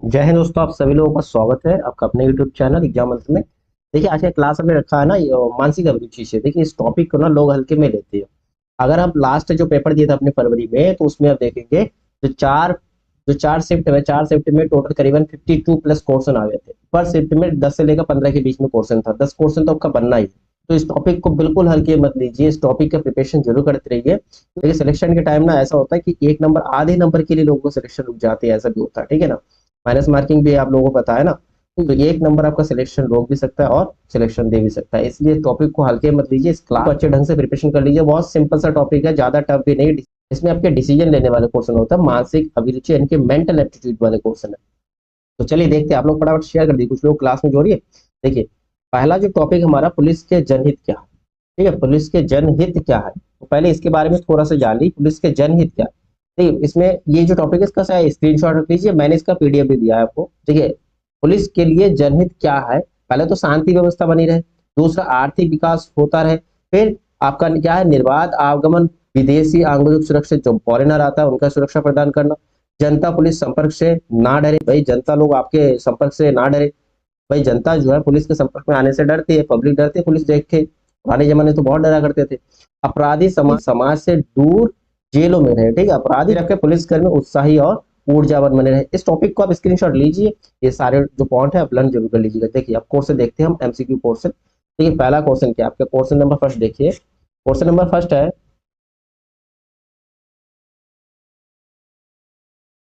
जय हिंद दोस्तों, आप सभी लोगों का स्वागत है आपका अपने यूट्यूब चैनल एग्जाम मंत्र में। देखिए, आज का क्लास हमने रखा है ना, ये मानसिक अभिरुचि से। देखिए, इस टॉपिक को ना लोग हल्के में लेते हैं। अगर आप लास्ट जो पेपर दिए थे अपने फरवरी में, तो उसमें आप देखेंगे जो चार शिफ्ट है, 4 शिफ्ट में टोटल करीबन 52 प्लस क्वेश्चन आ गए थे। पर शिफ्ट में 10 से लेकर 15 के बीच में क्वेश्चन था। 10 क्वेश्चन तो आपका बनना ही है। तो इस टॉपिक को बिल्कुल हल्के मत लीजिए, इस टॉपिक का प्रिपरेशन जरूर करते रहिए। देखिए, सिलेक्शन के टाइम ना ऐसा होता है कि एक नंबर आधे नंबर के लिए लोगों को सिलेक्शन रुक जाते हैं, ऐसा भी होता है। ठीक है ना। माइनस मार्किंग भी आप लोगों को पता है ना। तो एक नंबर आपका सिलेक्शन रोक भी सकता है और सिलेक्शन दे भी सकता है, इसलिए टॉपिक को हल्के मत लीजिए। इस क्लास को अच्छे ढंग से प्रिपरेशन कर लीजिए। बहुत सिंपल सा टॉपिक है, ज्यादा टफ भी नहीं। इसमें आपके डिसीजन लेने वाले क्वेश्चन होता है, मानसिक अभिरुचि यानी कि मेंटल एप्टीट्यूड वाले क्वेश्चन है। तो चलिए देखते हैं। आप लोग फटाफट शेयर कर दीजिए, कुछ लोग क्लास में जोड़िए। देखिए, पहला जो टॉपिक हमारा, पुलिस के जनहित क्या है। ठीक है, पुलिस के जनहित क्या है, तो पहले इसके बारे में थोड़ा सा जान ली, पुलिस के जनहित क्या है। देखिए, इसमें ये जो टॉपिक है, इसका स्क्रीनशॉट रख लीजिए। मैंने इसका पीडीएफ भी दिया है आपको। देखिए, पुलिस के लिए जनहित क्या है। पहले तो शांति व्यवस्था बनी रहे। दूसरा, आर्थिक विकास होता रहे। फिर आपका क्या है, निर्बाध आगमन, विदेशी आगंतुक सुरक्षित, जो फॉरेनर आता है उनका सुरक्षा प्रदान करना। जनता पुलिस संपर्क से ना डरे, भाई जनता लोग आपके संपर्क से ना डरे। भाई जनता जो है पुलिस के संपर्क में आने से डरती है, पब्लिक डरती है पुलिस देख के। पुराने जमाने तो बहुत डरा करते थे। अपराधी समाज से दूर, जेलों में रहे। ठीक है, अपराधी रखे पुलिसकर्मी उत्साही और ऊर्जावान बने रहे। इस टॉपिक को आप स्क्रीनशॉट लीजिए। ये सारे जो पॉइंट है आप लर्न जरूर कर लीजिएगा। देखिए, अब क्वेश्चन देखते हैं हम, एमसीक्यू क्वेश्चन। देखिए, पहला क्वेश्चन क्या है आपका, क्वेश्चन नंबर फर्स्ट देखिए। क्वेश्चन नंबर फर्स्ट है,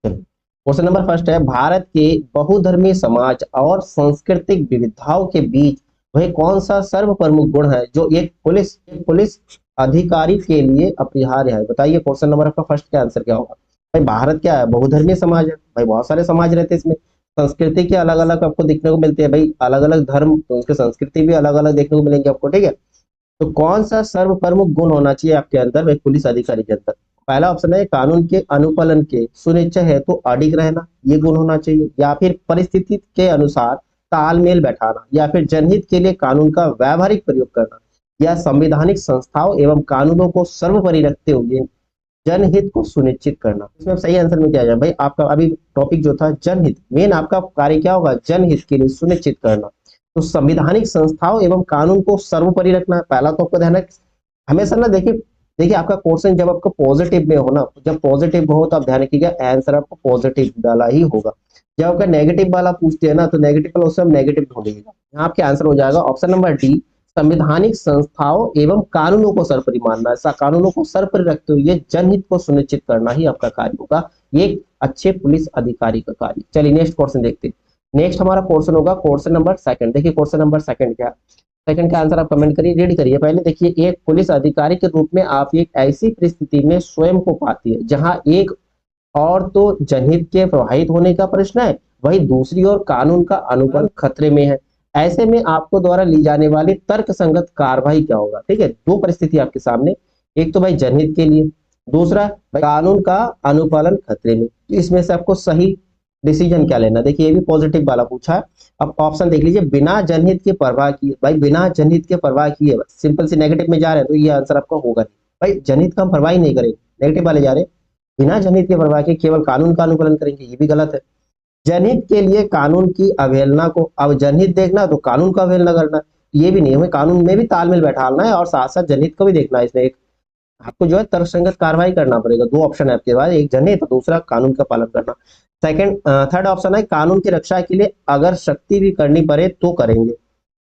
क्वेश्चन नंबर फर्स्ट है, भारत के बहुधर्मीय समाज और सांस्कृतिक विविधताओं के बीच वह कौन सा सर्व प्रमुख गुण है जो एक पुलिस अधिकारी के लिए अपरिहार्य है। बताइए, क्वेश्चन नंबर आपका फर्स्ट का आंसर क्या होगा। भाई, भारत क्या है, बहुधर्मीय समाज है। भाई, बहुत सारे समाज रहते हैं इसमें। संस्कृति के अलग अलग आपको देखने को मिलते हैं। भाई, अलग अलग धर्म तो उसके संस्कृति भी अलग अलग देखने को मिलेंगे आपको। ठीक है, तो कौन सा सर्व प्रमुख गुण होना चाहिए आपके अंदर एक पुलिस अधिकारी के अंदर। पहला ऑप्शन है, कानून के अनुपालन के सुनिश्चय है तो अडिग रहना, ये गुण होना चाहिए। या फिर परिस्थिति के अनुसार तालमेल बैठाना, या फिर जनहित के लिए कानून का व्यावहारिक प्रयोग करना, या संवैधानिक संस्थाओं एवं कानूनों को सर्वोपरि रखते हुए जनहित को सुनिश्चित करना। इसमें सही आंसर में क्या आ जाए भाई, आपका अभी टॉपिक जो था जनहित, मेन आपका कार्य क्या होगा, जनहित के लिए सुनिश्चित करना। तो संविधानिक संस्थाओं एवं कानून को सर्वोपरि रखना है, पहला तो आपको ध्यान है। हमेशा ना देखिए, देखिए आपका क्वेश्चन जब आपका पॉजिटिव में हो ना, जब पॉजिटिव हो तो आप ध्यान रखिएगा आंसर आपको पॉजिटिव वाला ही होगा। जब आपका नेगेटिव वाला पूछते हैं ना, तो नेगेटिव वाला उससे हम नेगेटिव ढूंढिएगा। यहाँ आपके आंसर हो जाएगा ऑप्शन नंबर डी, संवैधानिक संस्थाओं एवं कानूनों को सर्वोपरि मानना। ऐसा कानूनों को सर्वोपरि रखते हुए जनहित को सुनिश्चित करना ही आपका कार्य होगा। ये एक अच्छे पुलिस अधिकारी का कार्य। चलिए नेक्स्ट क्वेश्चन देखते हैं। नेक्स्ट हमारा क्वेश्चन होगा क्वेश्चन नंबर सेकंड। देखिए, क्वेश्चन नंबर सेकंड क्या, सेकंड का आंसर आप कमेंट करिए, रीड करिए पहले। देखिए, एक पुलिस अधिकारी के रूप में आप एक ऐसी परिस्थिति में स्वयं को पाती है जहां एक और तो जनहित के प्रभावित होने का प्रश्न है, वही दूसरी ओर कानून का अनुपालन खतरे में है। ऐसे में आपको द्वारा ली जाने वाली तर्क संगत कार्रवाई क्या होगा। ठीक है, दो परिस्थिति आपके सामने, एक तो भाई जनहित के लिए, दूसरा भाई कानून का अनुपालन खतरे में। तो इसमें से आपको सही डिसीजन क्या लेना। देखिए, ये भी पॉजिटिव वाला पूछा है। अब ऑप्शन देख लीजिए, बिना जनहित के परवाह किए। भाई, बिना जनहित के परवाह किए सिंपल सी नेगेटिव में जा रहे हैं, तो ये आंसर आपका होगा नहीं। भाई, जनहित का हम परवाह ही नहीं करें, नेगेटिव वाले जा रहे हैं। बिना जनहित के परवाह के केवल कानून का अनुपालन करेंगे, ये भी गलत है। जनहित के लिए कानून की अवहेलना को, अब जनहित देखना तो कानून का अवहेलना करना, ये भी नहीं। हमें कानून में भी तालमेल बैठाना है और साथ साथ जनहित को भी देखना है। इसमें एक आपको जो है तर्कसंगत कार्रवाई करना पड़ेगा। दो ऑप्शन है आपके पास, एक जनहित तो दूसरा कानून का पालन करना। सेकंड, थर्ड ऑप्शन है, कानून की रक्षा के लिए अगर शक्ति भी करनी पड़े तो करेंगे।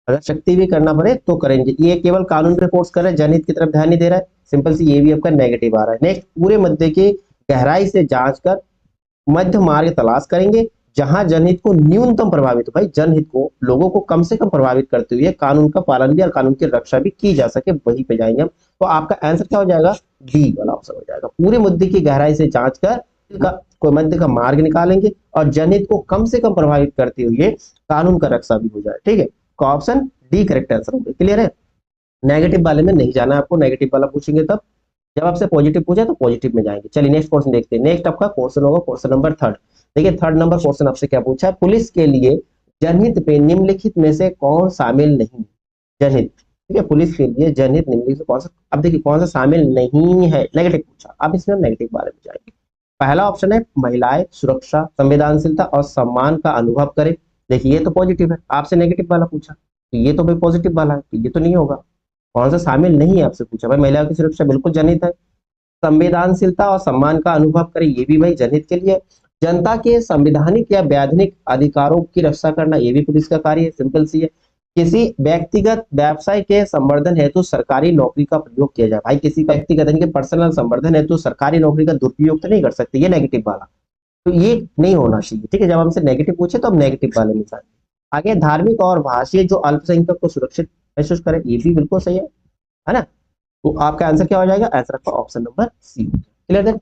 अगर शक्ति भी करना पड़े तो करेंगे, ये केवल कानून पे फोर्स कर रहा है, जनहित की तरफ ध्यान नहीं दे रहा है। सिंपल सी ये भी आपका नेगेटिव आ रहा है। नेक्स्ट, पूरे मुद्दे की गहराई से जांच कर मध्य मार्ग तलाश करेंगे जहां जनहित को न्यूनतम प्रभावित हो। भाई, जनहित को, लोगों को कम से कम प्रभावित करते हुए कानून का पालन भी और कानून की रक्षा भी की जा सके, वहीं पे जाएंगे हम। तो आपका आंसर क्या हो जाएगा, डी वाला ऑप्शन हो जाएगा। पूरे मुद्दे की गहराई से जांच कर कोई मध्य का मार्ग निकालेंगे और जनहित को कम से कम प्रभावित करते हुए कानून का रक्षा भी हो जाए। ठीक है, तो ऑप्शन डी करेक्ट आंसर होगा। क्लियर है, नेगेटिव वाले में नहीं जाना है आपको, नेगेटिव वाला पूछेंगे तब। जब आपसे पॉजिटिव पूछे तो पॉजिटिव में जाएंगे। चलिए नेक्स्ट क्वेश्चन देखते हैं। नेक्स्ट आपका क्वेश्चन होगा क्वेश्चन नंबर थर्ड। देखिए, थर्ड नंबर क्वेश्चन आपसे क्या पूछा है, पुलिस के लिए जनहित पे निम्नलिखित में से कौन शामिल नहीं। जनहित, ठीक है, पुलिस के लिए जनहित निम्नलिखित में कौन सा, अब देखिए कौन सा शामिल नहीं है, नेगेटिव पूछा। अब इसमें हम नेगेटिव बारे में जाएंगे। पहला ऑप्शन है महिलाएं सुरक्षा, संवेदनशीलता और सम्मान का अनुभव करें। देखिए ये तो पॉजिटिव है, आपसे नेगेटिव वाला पूछा तो ये तो भाई पॉजिटिव वाला है, तो ये तो नहीं होगा। कौन सा शामिल नहीं है आपसे पूछा, भाई महिलाओं की सुरक्षा बिल्कुल जनहित है। संवेदनशीलता और सम्मान का अनुभव करें, ये भी भाई जनहित के लिए। जनता के संवैधानिक या वैधानिक अधिकारों की रक्षा करना, ये भी पुलिस का कार्य है, सिंपल सी है। किसी व्यक्तिगत व्यवसाय के संवर्धन हेतु सरकारी नौकरी का प्रयोग किया जाए, भाई किसी का व्यक्तिगत इनके पर्सनल संवर्धन हेतु सरकारी नौकरी का दुरुपयोग तो नहीं कर सकते, ये नेगेटिव वाला, तो ये नहीं होना चाहिए। ठीक है, जब हमसे नेगेटिव पूछे तो हम नेगेटिव वाले में जाएंगे। आगे धार्मिक और भाषीय जो अल्पसंख्यक को सुरक्षित महसूस करें, ये भी बिल्कुल सही है ना। तो आपका आंसर क्या हो जाएगा, आंसर आपका ऑप्शन नंबर सी। क्लियर है।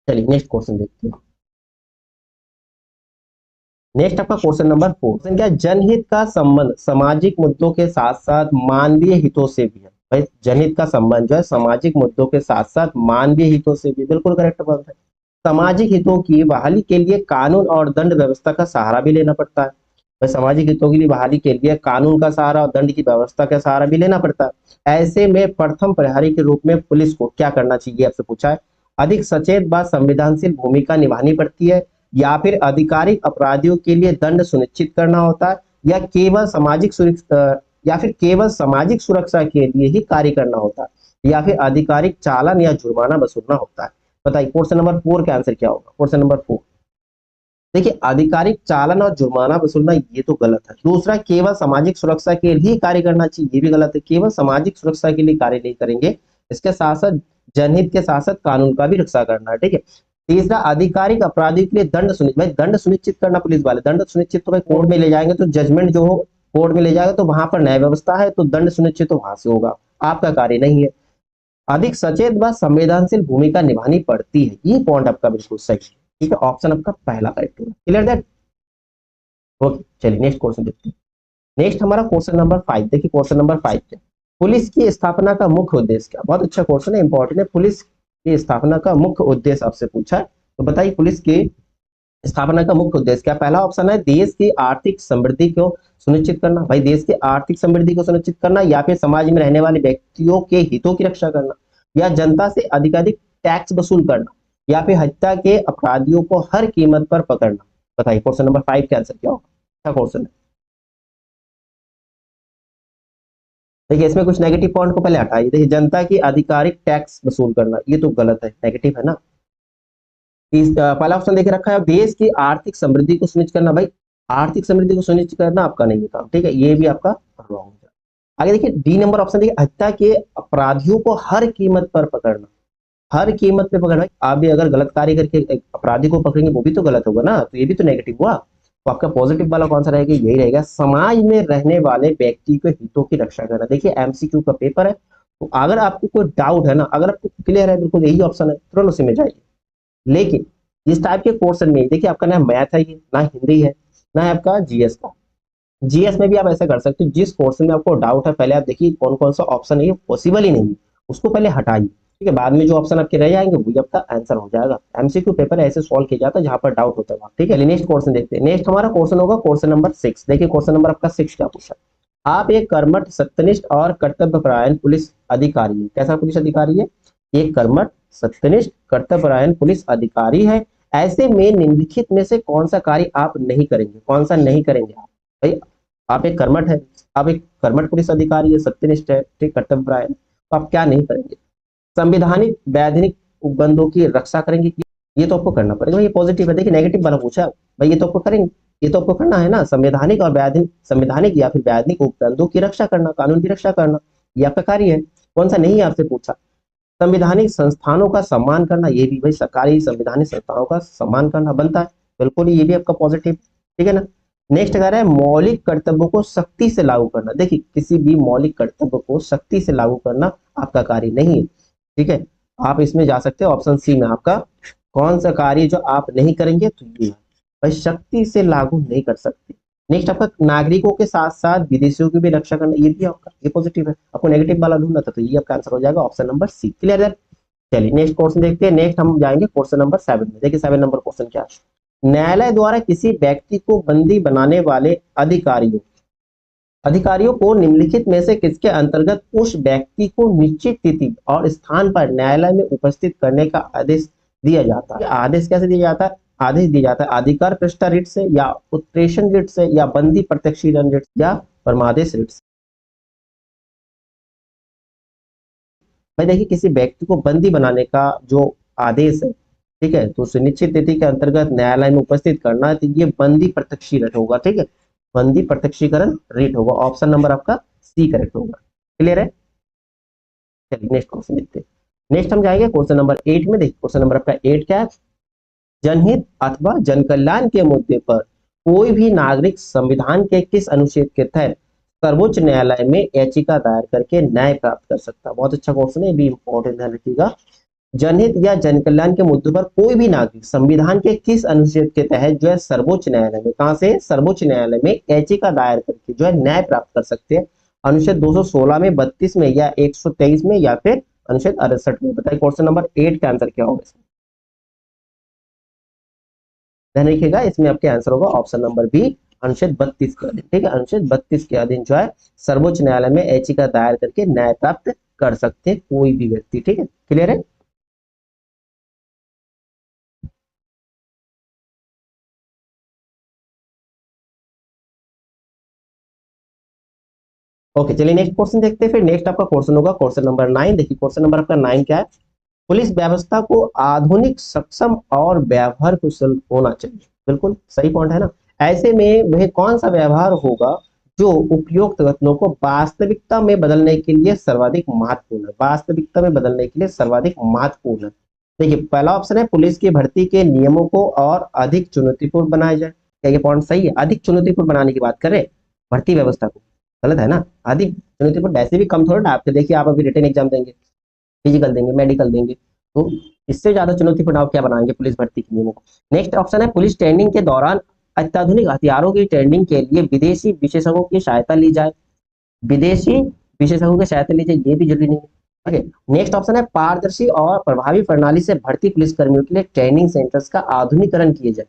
चलिए नेक्स्ट क्वेश्चन देखते हैं। नेक्स्ट आपका क्वेश्चन नंबर 4, क्वेश्चन क्या है, जनहित का संबंध सामाजिक मुद्दों के साथ साथ मानवीय हितों से भी है। भाई जनहित का संबंध जो है सामाजिक मुद्दों के साथ साथ मानवीय हितों से भी, बिल्कुल करेक्ट बात है। सामाजिक हितों की बहाली के लिए कानून और दंड व्यवस्था का सहारा भी लेना पड़ता है। भाई सामाजिक हितों के लिए बहाली के लिए कानून का सहारा और दंड की व्यवस्था का सहारा भी लेना पड़ता है। ऐसे में प्रथम प्रहरी के रूप में पुलिस को क्या करना चाहिए आपसे पूछा है। अधिक सचेत व संवेदनशील भूमिका निभानी पड़ती है, या फिर आधिकारिक अपराधियों के लिए दंड सुनिश्चित करना होता है, या केवल सामाजिक सुरक्षा, या फिर केवल सामाजिक सुरक्षा के लिए ही कार्य करना होता है, या फिर आधिकारिक चालान या जुर्माना वसूलना होता है। बताइए क्वेश्चन नंबर 4 का आंसर क्या होगा। क्वेश्चन नंबर 4, देखिए आधिकारिक चालान और जुर्माना वसूलना ये तो गलत है। दूसरा, केवल सामाजिक सुरक्षा के लिए कार्य करना चाहिए, ये भी गलत है। केवल सामाजिक सुरक्षा के लिए कार्य नहीं करेंगे, इसके साथ साथ जनहित के साथ साथ कानून का भी रक्षा करना है। ठीक है। तीसरा, आधिकारिक अपराधी के लिए दंड सुनिश्चित, भाई दंड सुनिश्चित करना पुलिस वाले, दंड सुनिश्चित तो भाई कोर्ट में ले जाएंगे तो जजमेंट जो हो कोर्ट में ले जाएगा, तो वहां पर न्याय व्यवस्था है, तो दंड सुनिश्चित तो वहां से होगा, आपका कार्य नहीं है। अधिक सचेत व संवेदनशील भूमिका निभानी पड़ती है, ये पॉइंट आपका बिल्कुल सही है। ठीक है, ऑप्शन आपका पहला करेक्ट होगा। Clear that. ओके, चलिए नेक्स्ट क्वेश्चन देखते हैं। नेक्स्ट हमारा क्वेश्चन नंबर 5, देखिए क्वेश्चन नंबर 5 क्या, पुलिस की स्थापना का मुख्य उद्देश्य क्या। बहुत अच्छा क्वेश्चन है, इंपॉर्टेंट है। पुलिस की स्थापना का मुख्य उद्देश्य आपसे पूछा है, तो बताइए पुलिस की स्थापना का मुख्य उद्देश्य क्या। पहला ऑप्शन है देश की आर्थिक समृद्धि को सुनिश्चित करना, भाई देश की आर्थिक समृद्धि को सुनिश्चित करना, या फिर समाज में रहने वाले व्यक्तियों के हितों की रक्षा करना, या जनता से अधिकाधिक टैक्स वसूल करना, या फिर हत्या के अपराधियों को हर कीमत पर पकड़ना। बताइए क्वेश्चन नंबर 5 का आंसर क्या होगा। क्या क्वेश्चन है, देखिए इसमें कुछ नेगेटिव पॉइंट को पहले हटाइए। देखिए जनता की आधिकारिक टैक्स वसूल करना, ये तो गलत है, नेगेटिव है ना। पहला ऑप्शन देखे रखा है देश की आर्थिक समृद्धि को सुनिश्चित करना, भाई आर्थिक समृद्धि को सुनिश्चित करना आपका नहीं है काम। ठीक है, ये भी आपका रॉन्ग है। आगे देखिए डी नंबर ऑप्शन, देखिए हत्या के अपराधियों को हर कीमत पर पकड़ना, हर कीमत पे पकड़ना। आप भी अगर गलत कार्य करके एक अपराधी को पकड़ेंगे वो भी तो गलत होगा ना, तो ये भी तो नेगेटिव हुआ। तो आपका पॉजिटिव वाला कौन सा रहेगा, यही रहेगा समाज में रहने वाले व्यक्ति के हितों की रक्षा करना। देखिए एमसीक्यू का पेपर है, तो अगर आपको कोई डाउट है ना, अगर आपको क्लियर है बिल्कुल यही ऑप्शन है, तुरंत उसी में जाइए। लेकिन इस टाइप के क्वेश्चन में देखिए आपका ना मैथ है ये, ना हिंदी है, ना है आपका जीएस का। जीएस में भी आप ऐसा कर सकते हो, जिस क्वेश्चन में आपको डाउट है पहले आप देखिए कौन कौन सा ऑप्शन है ये पॉसिबल ही नहीं है, उसको पहले हटाइए। ठीक है, बाद में जो ऑप्शन आपके रह जाएंगे वही आपका आंसर हो जाएगा। एमसीक्यू पेपर ऐसे सॉल्व किया जाता है जहां पर डाउट होता है। ठीक है, नेक्स्ट क्वेश्चन देखते हैं। नेक्स्ट हमारा क्वेश्चन होगा क्वेश्चन नंबर 6। देखिए क्वेश्चन नंबर आपका 6 क्या पूछा, आप एक कर्मठ सत्यनिष्ठ और कर्तव्यपरायण पुलिस अधिकारी है। कैसा पुलिस अधिकारी है, एक कर्मठ सत्यनिष्ठ कर्तव्यपरायण पुलिस अधिकारी है। ऐसे में निम्नलिखित में से कौन सा कार्य आप नहीं करेंगे, कौन सा नहीं करेंगे आप। भाई आप एक कर्मठ है, आप एक कर्मठ पुलिस अधिकारी है, सत्यनिष्ठ है, ठीक कर्तव्यपरायण, तो आप क्या नहीं करेंगे। संविधानिक वैधानिक उपबंधों की रक्षा करेंगे, ये तो आपको करना पड़ेगा। ये पॉजिटिव है। देखिए नेगेटिव वाला पूछा भाई, ये तो आपको करेंगे, ये तो आपको करना है ना। संवैधानिक और वैधानिक, संवैधानिक या फिर वैधानिक उपबंधों की रक्षा करना, कानून की रक्षा करना, ये आपका कार्य है। कौन सा नहीं आपसे पूछा। संवैधानिक संस्थानों का सम्मान करना, ये भी भाई सरकारी संवैधानिक संस्थानों का सम्मान करना बनता है, बिल्कुल ये भी आपका पॉजिटिव। ठीक है ना। नेक्स्ट कह रहा है मौलिक कर्तव्यों को सख्ती से लागू करना। देखिए किसी भी मौलिक कर्तव्य को सख्ती से लागू करना आपका कार्य नहीं है। ठीक है, आप इसमें जा सकते हैं ऑप्शन सी में, आपका कौन सा कार्य जो आप नहीं करेंगे, तो ये है भाई सख्ती से लागू नहीं कर सकते। नेक्स्ट आपका नागरिकों के साथ साथ विदेशियों की भी रक्षा करना, ये भी आपका ये पॉजिटिव है। आपको नेगेटिव वाला ढूंढना था, तो ये आपका आंसर हो जाएगा ऑप्शन नंबर सी। क्लियर है। चलिए नेक्स्ट क्वेश्चन देखते हैं। नेक्स्ट हम जाएंगे क्वेश्चन नंबर 7 में। देखिए 7 नंबर क्वेश्चन क्या है, न्यायालय द्वारा किसी व्यक्ति को बंदी बनाने वाले अधिकारियों, अधिकारियों को निम्नलिखित में से किसके अंतर्गत उस व्यक्ति को निश्चित तिथि और स्थान पर न्यायालय में उपस्थित करने का आदेश दिया जाता है? आदेश कैसे दिया जाता है? आदेश दिया जाता है अधिकार पृष्ठ रिट से, या उत्प्रेषण रिट से, या बंदी प्रत्यक्षीकरण रिट, या परमादेश रिट से। भाई देखिए, किसी व्यक्ति को बंदी बनाने का जो आदेश है, ठीक है, तो सुनिश्चित तिथि के अंतर्गत न्यायालय में उपस्थित करना, तो ये बंदी प्रत्यक्षीकरण होगा। ठीक है, बंदी प्रत्यक्षीकरण रिट होगा। ऑप्शन नंबर आपका सी करेक्ट होगा। क्लियर है? चलिए नेक्स्ट क्वेश्चन देखते हैं। नेक्स्ट हम जाएंगे क्वेश्चन नंबर 8 में। देखिए क्वेश्चन नंबर आपका 8 क्या है? जनहित अथवा जन कल्याण के मुद्दे पर कोई भी नागरिक संविधान के किस अनुच्छेद के तहत सर्वोच्च न्यायालय में याचिका दायर करके न्याय प्राप्त कर सकता है? बहुत अच्छा क्वेश्चन है, भी इंपॉर्टेंट ध्यान रखिएगा। जनहित या जन कल्याण के मुद्दों पर कोई भी नागरिक संविधान के किस अनुच्छेद के तहत जो है सर्वोच्च न्यायालय में, कहां से? सर्वोच्च न्यायालय में याचिका दायर करके जो है न्याय प्राप्त कर सकते हैं? अनुच्छेद 216 में, 32 में, या 123 में, या फिर अनुच्छेद 68 में? बताइए क्वेश्चन नंबर 8 का आंसर क्या होगा इसमें? ध्यान रखिएगा, इसमें आपके आंसर होगा ऑप्शन नंबर बी, अनुच्छेद 32 के अधीन। ठीक है, अनुच्छेद 32 के अधीन जो है सर्वोच्च न्यायालय में याचिका दायर करके न्याय प्राप्त कर सकते हैं कोई भी व्यक्ति। ठीक है, क्लियर है? ओके, चलिए नेक्स्ट क्वेश्चन देखते हैं। फिर नेक्स्ट आपका क्वेश्चन होगा क्वेश्चन नंबर 9। देखिए क्वेश्चन नंबर आपका 9 क्या है? पुलिस व्यवस्था को आधुनिक, सक्षम और व्यवहार कुशल होना चाहिए। बिल्कुल सही पॉइंट है ना। ऐसे में वह कौन सा व्यवहार होगा जो उपयुक्त घटनाओं को वास्तविकता में बदलने के लिए सर्वाधिक महत्वपूर्ण है? वास्तविकता में बदलने के लिए सर्वाधिक महत्वपूर्ण है। देखिए पहला ऑप्शन है पुलिस की भर्ती के नियमों को और अधिक चुनौतीपूर्ण बनाया जाए। क्या ये पॉइंट सही है? अधिक चुनौतीपूर्ण बनाने की बात करें भर्ती व्यवस्था को, गलत है ना। अधिक चुनौतीपूर्ण वैसे भी कम थोड़ा ना। आपके देखिए, आप अभी रिटन एग्जाम देंगे, फिजिकल देंगे, मेडिकल देंगे, तो इससे ज्यादा चुनौतीपूर्ण आप क्या बनाएंगे पुलिस भर्ती के नियमों को। नेक्स्ट ऑप्शन है पुलिस ट्रेनिंग के दौरान अत्याधुनिक हथियारों की ट्रेनिंग के लिए विदेशी विशेषज्ञों की सहायता ली जाए। विदेशी विशेषज्ञों की सहायता ली जाए, ये भी जरूरी नहीं है। ओके, नेक्स्ट ऑप्शन है पारदर्शी और प्रभावी प्रणाली से भर्ती पुलिस कर्मियों के लिए ट्रेनिंग सेंटर्स का आधुनिकीकरण किए जाए।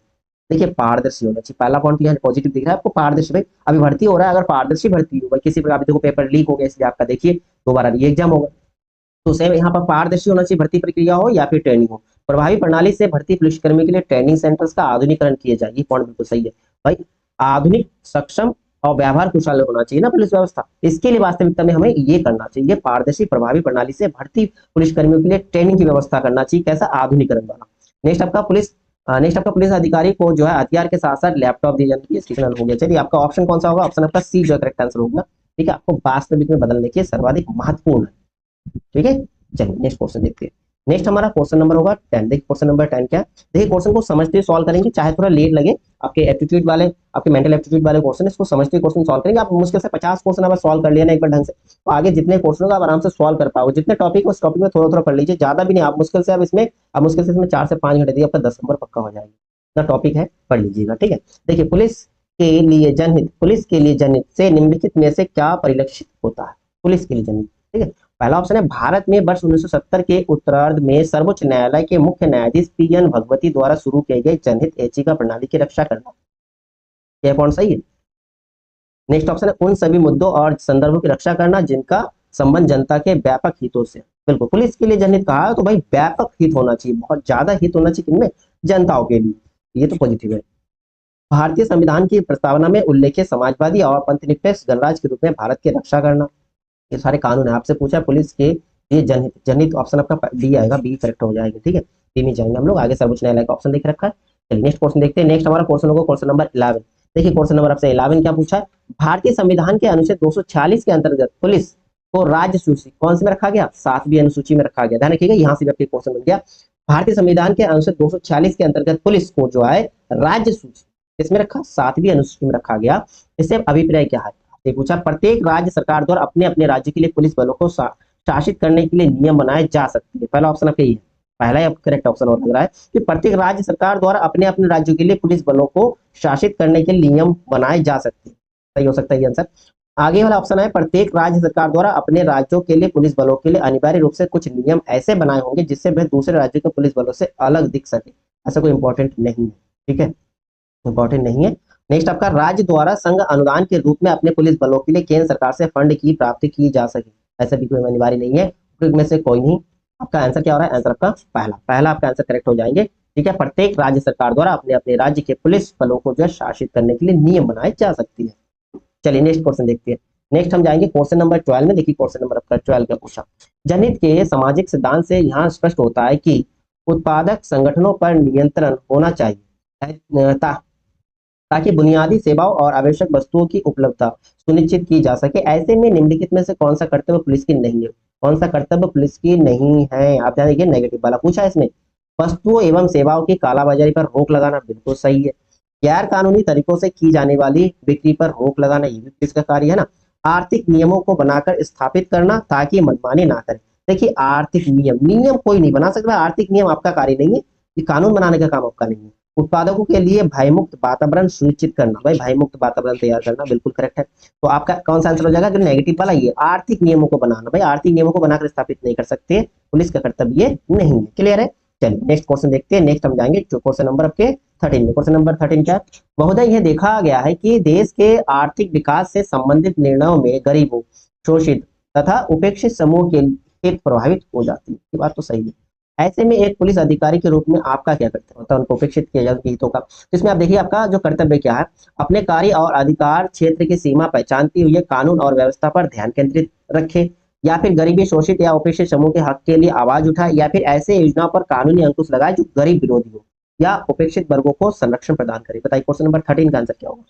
देखिए पारदर्शी होना चाहिए, पहला पॉइंट यहाँ पॉजिटिव दिख रहा है आपको। पारदर्शी, भाई अभी भर्ती हो रहा है, अगर पारदर्शी भर्ती हो, भाई किसी प्रकार देखो पेपर लीक हो गया इसलिए आपका देखिए दोबारा ये एग्जाम होगा, तो सेम यहाँ पर पारदर्शी होना चाहिए भर्ती प्रक्रिया हो या फिर ट्रेनिंग हो। प्रभावी प्रणाली से भर्ती पुलिसकर्मी के लिए ट्रेनिंग सेंटर्स का आधुनिकीकरण किए जाए, ये पॉइंट बिल्कुल सही है भाई। आधुनिक, सक्षम और व्यवहार कुशल होना चाहिए ना पुलिस व्यवस्था। इसके लिए वास्तविकता में हमें ये करना चाहिए, पारदर्शी प्रभावी प्रणाली से भर्ती पुलिसकर्मियों के लिए ट्रेनिंग की व्यवस्था करना चाहिए। कैसा? आधुनिकीकरण वाला। नेक्स्ट आपका पुलिस अधिकारी को जो है हथियार के साथ साथ लैपटॉप दिए जाने की सिग्नल हो गया। चलिए आपका ऑप्शन कौन सा होगा? ऑप्शन आपका सी जो करेक्ट आंसर होगा। ठीक है, आपको वास्तविक में बदलने के सर्वाधिक महत्वपूर्ण है। ठीक है, चलिए नेक्स्ट क्वेश्चन देखते हैं। नेक्स्ट हमारा क्वेश्चन नंबर होगा 10। देखिए क्वेश्चन नंबर 10 क्या है? देखिए क्वेश्चन को समझते हुए सॉल्व करेंगे, चाहे थोड़ा लेट लगे। आपके एप्टीट्यूड वाले, आपके मेंटल एप्टीट्यूड वाले क्वेश्चन, इसको समझते हुए क्वेश्चन सॉल्व करेंगे। आप मुश्किल से 50 क्वेश्चन अगर सॉल्व कर लिया ना एक बार ढंग से, तो आगे जितने क्वेश्चन होगा आप आराम से सॉल्व कर पाओगे। जितने टॉपिक उस टॉपिक में थोड़ा थोड़ा पढ़ लीजिए, ज्यादा भी नहीं। आप मुश्किल से इसमें 4 से 5 घंटे दिए, आपका 10 नंबर पक्का हो जाएगा। इतना टॉपिक है, पढ़ लीजिएगा। ठीक है, देखिए पुलिस के लिए जनहित से निम्नलिखित में से क्या परिलक्षित होता है? पुलिस के लिए जनहित, ठीक है। पहला ऑप्शन है भारत में वर्ष 1970 के उत्तरार्ध में सर्वोच्च न्यायालय के मुख्य न्यायाधीश पी.एन. भगवती द्वारा शुरू किए गए जनहित याचिका प्रणाली की रक्षा करना। यह पॉइंट सही है। नेक्स्ट ऑप्शन है उन सभी मुद्दों और संदर्भों की रक्षा करना जिनका संबंध जनता के व्यापक हितों से। बिल्कुल, पुलिस के लिए जनहित कहा है तो भाई व्यापक हित होना चाहिए, बहुत ज्यादा हित होना चाहिए किनमें? जनताओं के लिए। ये तो पॉजिटिव है। भारतीय संविधान की प्रस्तावना में उल्लेखित समाजवादी और पंथनिरपेक्ष गणराज्य के रूप में भारत की रक्षा करना। ये सारे कानून है। आपसे पूछा पुलिस के ये जनहित, जनहित ऑप्शन आपका बी आएगा, बी करेक्ट हो जाएगा। ठीक है, बी में जाएंगे हम लोग। आगे सर्वोच्च न्यायालय का ऑप्शन देख रखा है। चलिए नेक्स्ट क्वेश्चन देखते हैं। नेक्स्ट हमारा क्वेश्चन होगा क्वेश्चन नंबर 11। देखिए क्वेश्चन नंबर आपसे 11 क्या पूछा है? भारतीय संविधान के अनुच्छेद 246 के अंतर्गत पुलिस को राज्य सूची कौन से में रखा गया? 7वीं अनुसूची में रखा गया। ध्यान रखिएगा, यहाँ से भी आपके क्वेश्चन बन गया। भारतीय संविधान के अनुच्छेद 246 के अंतर्गत पुलिस को जो है राज्य सूची इसमें रखा, 7वीं अनुसूची में रखा गया। इससे अभिप्राय क्या है? पूछा प्रत्येक राज्य सरकार द्वारा अपने अपने राज्य के लिए पुलिस बलों को शासित करने के लिए नियम बनाए जा सकते हैं। पहला ऑप्शन आपका ये है, पहला ही करेक्ट ऑप्शन और लग रहा है कि प्रत्येक राज्य सरकार द्वारा अपने अपने राज्यों के लिए पुलिस बलों को शासित करने के लिए नियम बनाए जा सकते हैं। सही हो सकता है ये आंसर। आगे वाला ऑप्शन है प्रत्येक राज्य सरकार द्वारा अपने राज्यों के लिए पुलिस बलों के लिए अनिवार्य रूप से कुछ नियम ऐसे बनाए होंगे जिससे वह दूसरे राज्यों के पुलिस बलों से अलग दिख सके। ऐसा कोई इंपॉर्टेंट नहीं है। ठीक है, इंपॉर्टेंट नहीं है। नेक्स्ट आपका राज्य द्वारा संघ अनुदान के रूप में अपने पुलिस बलों के लिए केंद्र सरकार से फंड की प्राप्ति की जा सके, ऐसा भी कोई अनिवार्य नहीं है, में से कोई नहीं। आपका आंसर क्या हो रहा है? आंसर आपका पहला पहला आपका आंसर करेक्ट हो जाएंगे। ठीक है, प्रत्येक राज्य सरकार द्वारा अपने अपने राज्य के पुलिस बलों को जो है शासित करने के लिए नियम बनाए जा सकती है। चलिए नेक्स्ट क्वेश्चन देखते हैं। नेक्स्ट हम जाएंगे क्वेश्चन नंबर 12 में। देखिए क्वेश्चन नंबर आपका 12 का पूछा, जनहित के सामाजिक सिद्धांत से यहाँ स्पष्ट होता है कि उत्पादक संगठनों पर नियंत्रण होना चाहिए ताकि बुनियादी सेवाओं और आवश्यक वस्तुओं की उपलब्धता सुनिश्चित की जा सके। ऐसे में निम्नलिखित में से कौन सा कर्तव्य पुलिस की नहीं है? कौन सा कर्तव्य पुलिस की नहीं है? आप ध्यान देखिए, नेगेटिव वाला पूछा है इसमें। वस्तुओं एवं सेवाओं की कालाबाजारी पर रोक लगाना बिल्कुल सही है। गैर कानूनी तरीकों से की जाने वाली बिक्री पर रोक लगाना ये भी पुलिस का कार्य है ना। आर्थिक नियमों को बनाकर स्थापित करना ताकि मनमानी ना करे। देखिए आर्थिक नियम कोई नहीं बना सकता, आर्थिक नियम आपका कार्य नहीं है, ये कानून बनाने का काम आपका नहीं है। उत्पादकों के लिए भयमुक्त वातावरण सुनिश्चित करना, भाई भयमुक्त वातावरण तैयार करना बिल्कुल करेक्ट है। तो आपका कौन सा आंसर हो जाएगा? नेगेटिव वाला ये आर्थिक नियमों को बनाना, भाई आर्थिक नियमों को बनाकर स्थापित नहीं कर सकते, पुलिस का कर्तव्य नहीं है। क्लियर है? चलिए नेक्स्ट क्वेश्चन देखते हैं। नेक्स्ट हम जाएंगे जो क्वेश्चन नंबर आपके 13 में। क्वेश्चन नंबर 13 क्या? महोदय यह देखा गया है कि देश के आर्थिक विकास से संबंधित निर्णयों में गरीबों, शोषित तथा उपेक्षित समूह के हित प्रभावित हो जाती है। ये बात तो सही है। ऐसे में एक पुलिस अधिकारी के रूप में आपका क्या कर्तव्य होता है? उनको उपेक्षित किया जाता हितों का। तो इसमें आप देखिए आपका जो कर्तव्य क्या है, अपने कार्य और अधिकार क्षेत्र की सीमा पहचानते हुए कानून और व्यवस्था पर ध्यान केंद्रित रखे, या फिर गरीबी, शोषित या उपेक्षित समूह के हक के लिए आवाज उठाए, या फिर ऐसे योजनाओं पर कानूनी अंकुश लगाए जो गरीब विरोधी हो या उपेक्षित वर्गों को संरक्षण प्रदान करे। बताइए क्वेश्चन नंबर 13 का आंसर क्या होगा?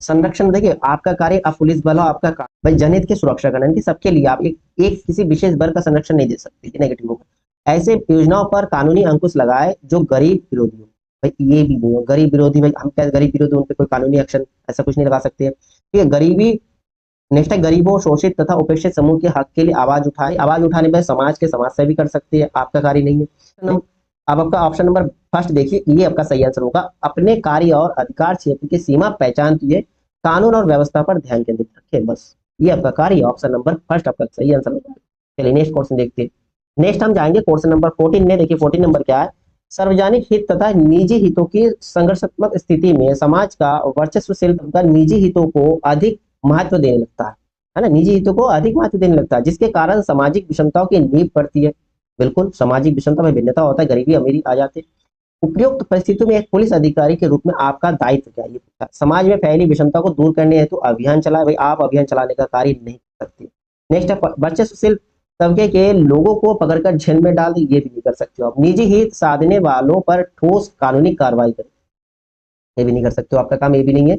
संरक्षण। देखिए आपका कार्य, आप पुलिस बल हो, आपका भाई जनहित की सुरक्षा करना कि सबके लिए, आप एक किसी विशेष वर्ग का संरक्षण नहीं दे सकते, नेगेटिव होगा। ऐसे योजनाओं पर कानूनी अंकुश लगाए जो गरीब विरोधी हो, भाई ये भी नहीं हो गरीब विरोधी, भाई हम क्या गरीब विरोधी उन पे कोई कानूनी एक्शन ऐसा कुछ नहीं लगा सकते। ठीक है, गरीबी। नेक्स्ट है गरीबों, शोषित तथा उपेक्षित समूह के हक के लिए आवाज उठाए, आवाज उठाने पर समाज के समाज सेवी कर सकती है, आपका कार्य नहीं है। अब आपका ऑप्शन नंबर फर्स्ट देखिए, ये आपका सही आंसर होगा। अपने कार्य और अधिकार क्षेत्र की सीमा पहचानती है, कानून और व्यवस्था पर ध्यान केंद्रित रखे, बस ये आपका कार्य, ऑप्शन नंबर फर्स्ट आपका सही आंसर होगा। चलिए नेक्स्ट क्वेश्चन देखते हैं। नेक्स्ट हम जाएंगे क्वेश्चन नंबर 14 में। देखिए 14 नंबर क्या है? सार्वजनिक हित तथा निजी हितों की संघर्षात्मक स्थिति में समाज का वर्चस्वशील का निजी हितों को अधिक महत्व देने लगता है ना, निजी हितों को अधिक महत्व देने लगता है, जिसके कारण सामाजिक विषमताओं की नींव पड़ती है। बिल्कुल, सामाजिक विषमता में भिन्नता होता है, गरीबी अमीरी आ जाती है। उपयुक्त परिस्थितियों में एक पुलिस अधिकारी के रूप में आपका दायित्व क्या है? समाज में फैली विषमता को दूर करने हेतु अभियान चलाए, भाई आप अभियान चलाने का कार्य नहीं कर सकते। नेक्स्ट है वर्चस्वशील तबके के लोगों को पकड़कर जेल में डाल दे, ये भी नहीं कर सकते हो आप। निजी हित साधने वालों पर ठोस कानूनी कार्रवाई करें, ये भी नहीं कर सकते हो, आपका काम ये भी नहीं है,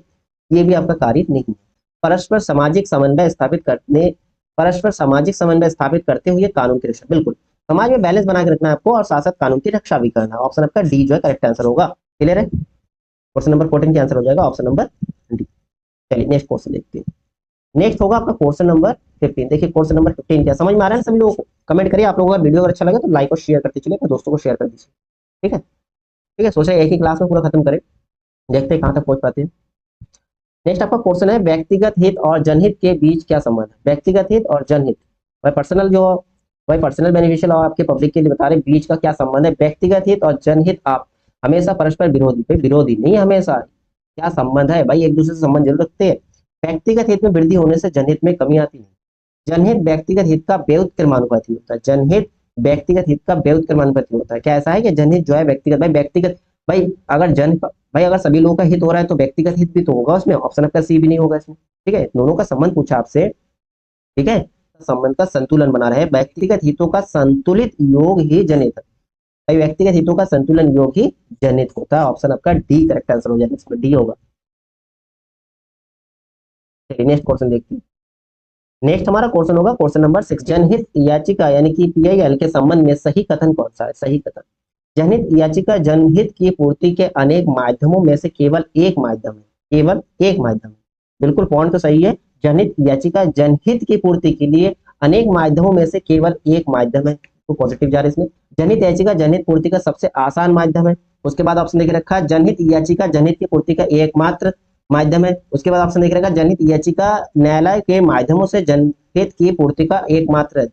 ये भी आपका कार्य नहीं है। परस्पर सामाजिक समन्वय स्थापित करने, परस्पर सामाजिक समन्वय स्थापित करते हुए कानून की रक्षा, बिल्कुल समाज में बैलेंस बना के रखना है आपको, और साथ साथ कानून की रक्षा भी करना है। ऑप्शन आपका डी जो है करेक्ट आंसर होगा। क्लियर है? क्वेश्चन नंबर 14 का आंसर हो जाएगा ऑप्शन नंबर डी। चलिए नेक्स्ट क्वेश्चन देखते हैं। नेक्स्ट होगा आपका क्वेश्चन नंबर 15। देखिए क्वेश्चन नंबर 15 क्या समझ में आ रहा है सभी लोगों को? कमेंट करिए। आप लोगों का वीडियो अगर अच्छा लगे तो लाइक और शेयर करते चलिए, अपने दोस्तों को शेयर कर दीजिए। ठीक है, ठीक है, सोच रहे एक ही क्लास में पूरा खत्म करें, देखते हैं कहाँ तक पहुंच पाते हैं। नेक्स्ट आपका क्वेश्चन है, व्यक्तिगत हित और जनहित के बीच क्या संबंध है? व्यक्तिगत हित और जनहित, भाई पर्सनल जो भाई पर्सनल बेनिफिशियल और आपके पब्लिक के लिए बता रहे, बीच का क्या संबंध है? व्यक्तिगत हित और जनहित आप हमेशा परस्पर विरोधी, भाई विरोधी नहीं हमेशा, क्या संबंध है भाई? एक दूसरे से संबंध जरूर रखते हैं। व्यक्तिगत हित में वृद्धि होने से जनहित में कमी आती है। जनहित व्यक्तिगत हित का व्युत्क्रमानुपाती होता है, जनहित व्यक्तिगत हित का व्युत्क्रमानुपाती होता है। क्या ऐसा है कि जनहित जो है व्यक्तिगत, भाई व्यक्तिगत, भाई अगर भाई अगर सभी लोगों का हित हो रहा है तो व्यक्तिगत हित भी तो होगा उसमें, ऑप्शन आपका सी भी नहीं होगा इसमें। ठीक है, दोनों का संबंध पूछा आपसे, ठीक है, संबंध का संतुलन बना रहे, व्यक्तिगत हितों का संतुलित योग ही जनहित है, भाई व्यक्तिगत हितों का संतुलन योग ही जनहित होता है। ऑप्शन आपका डी करेक्ट आंसर हो जाएगा, इसमें डी होगा। चलिए नेक्स्ट क्वेश्चन देखते हैं। नेक्स्ट हमारा क्वेश्चन होगा क्वेश्चन नंबर 6। जनहित याचिका यानी कि पीआईएल के संबंध में सही कथन कौन सा है? सही कथन, जनहित याचिका जनहित की पूर्ति के अनेक माध्यमों में से केवल एक माध्यम है, केवल एक माध्यम है, बिल्कुल पॉइंट तो सही है। जनहित याचिका जनहित की पूर्ति के लिए अनेक माध्यमों में से केवल एक माध्यम है, तो पॉजिटिव जा रहे इसमें। जनहित याचिका जनहित पूर्ति का सबसे आसान माध्यम है। उसके बाद ऑप्शन देख रखा है जनहित याचिका जनहित की पूर्ति का एकमात्र माध्यम है। उसके बाद ऑप्शन देख रखा है जनहित याचिका न्यायालय के माध्यमों से जनहित की पूर्ति का एकमात्र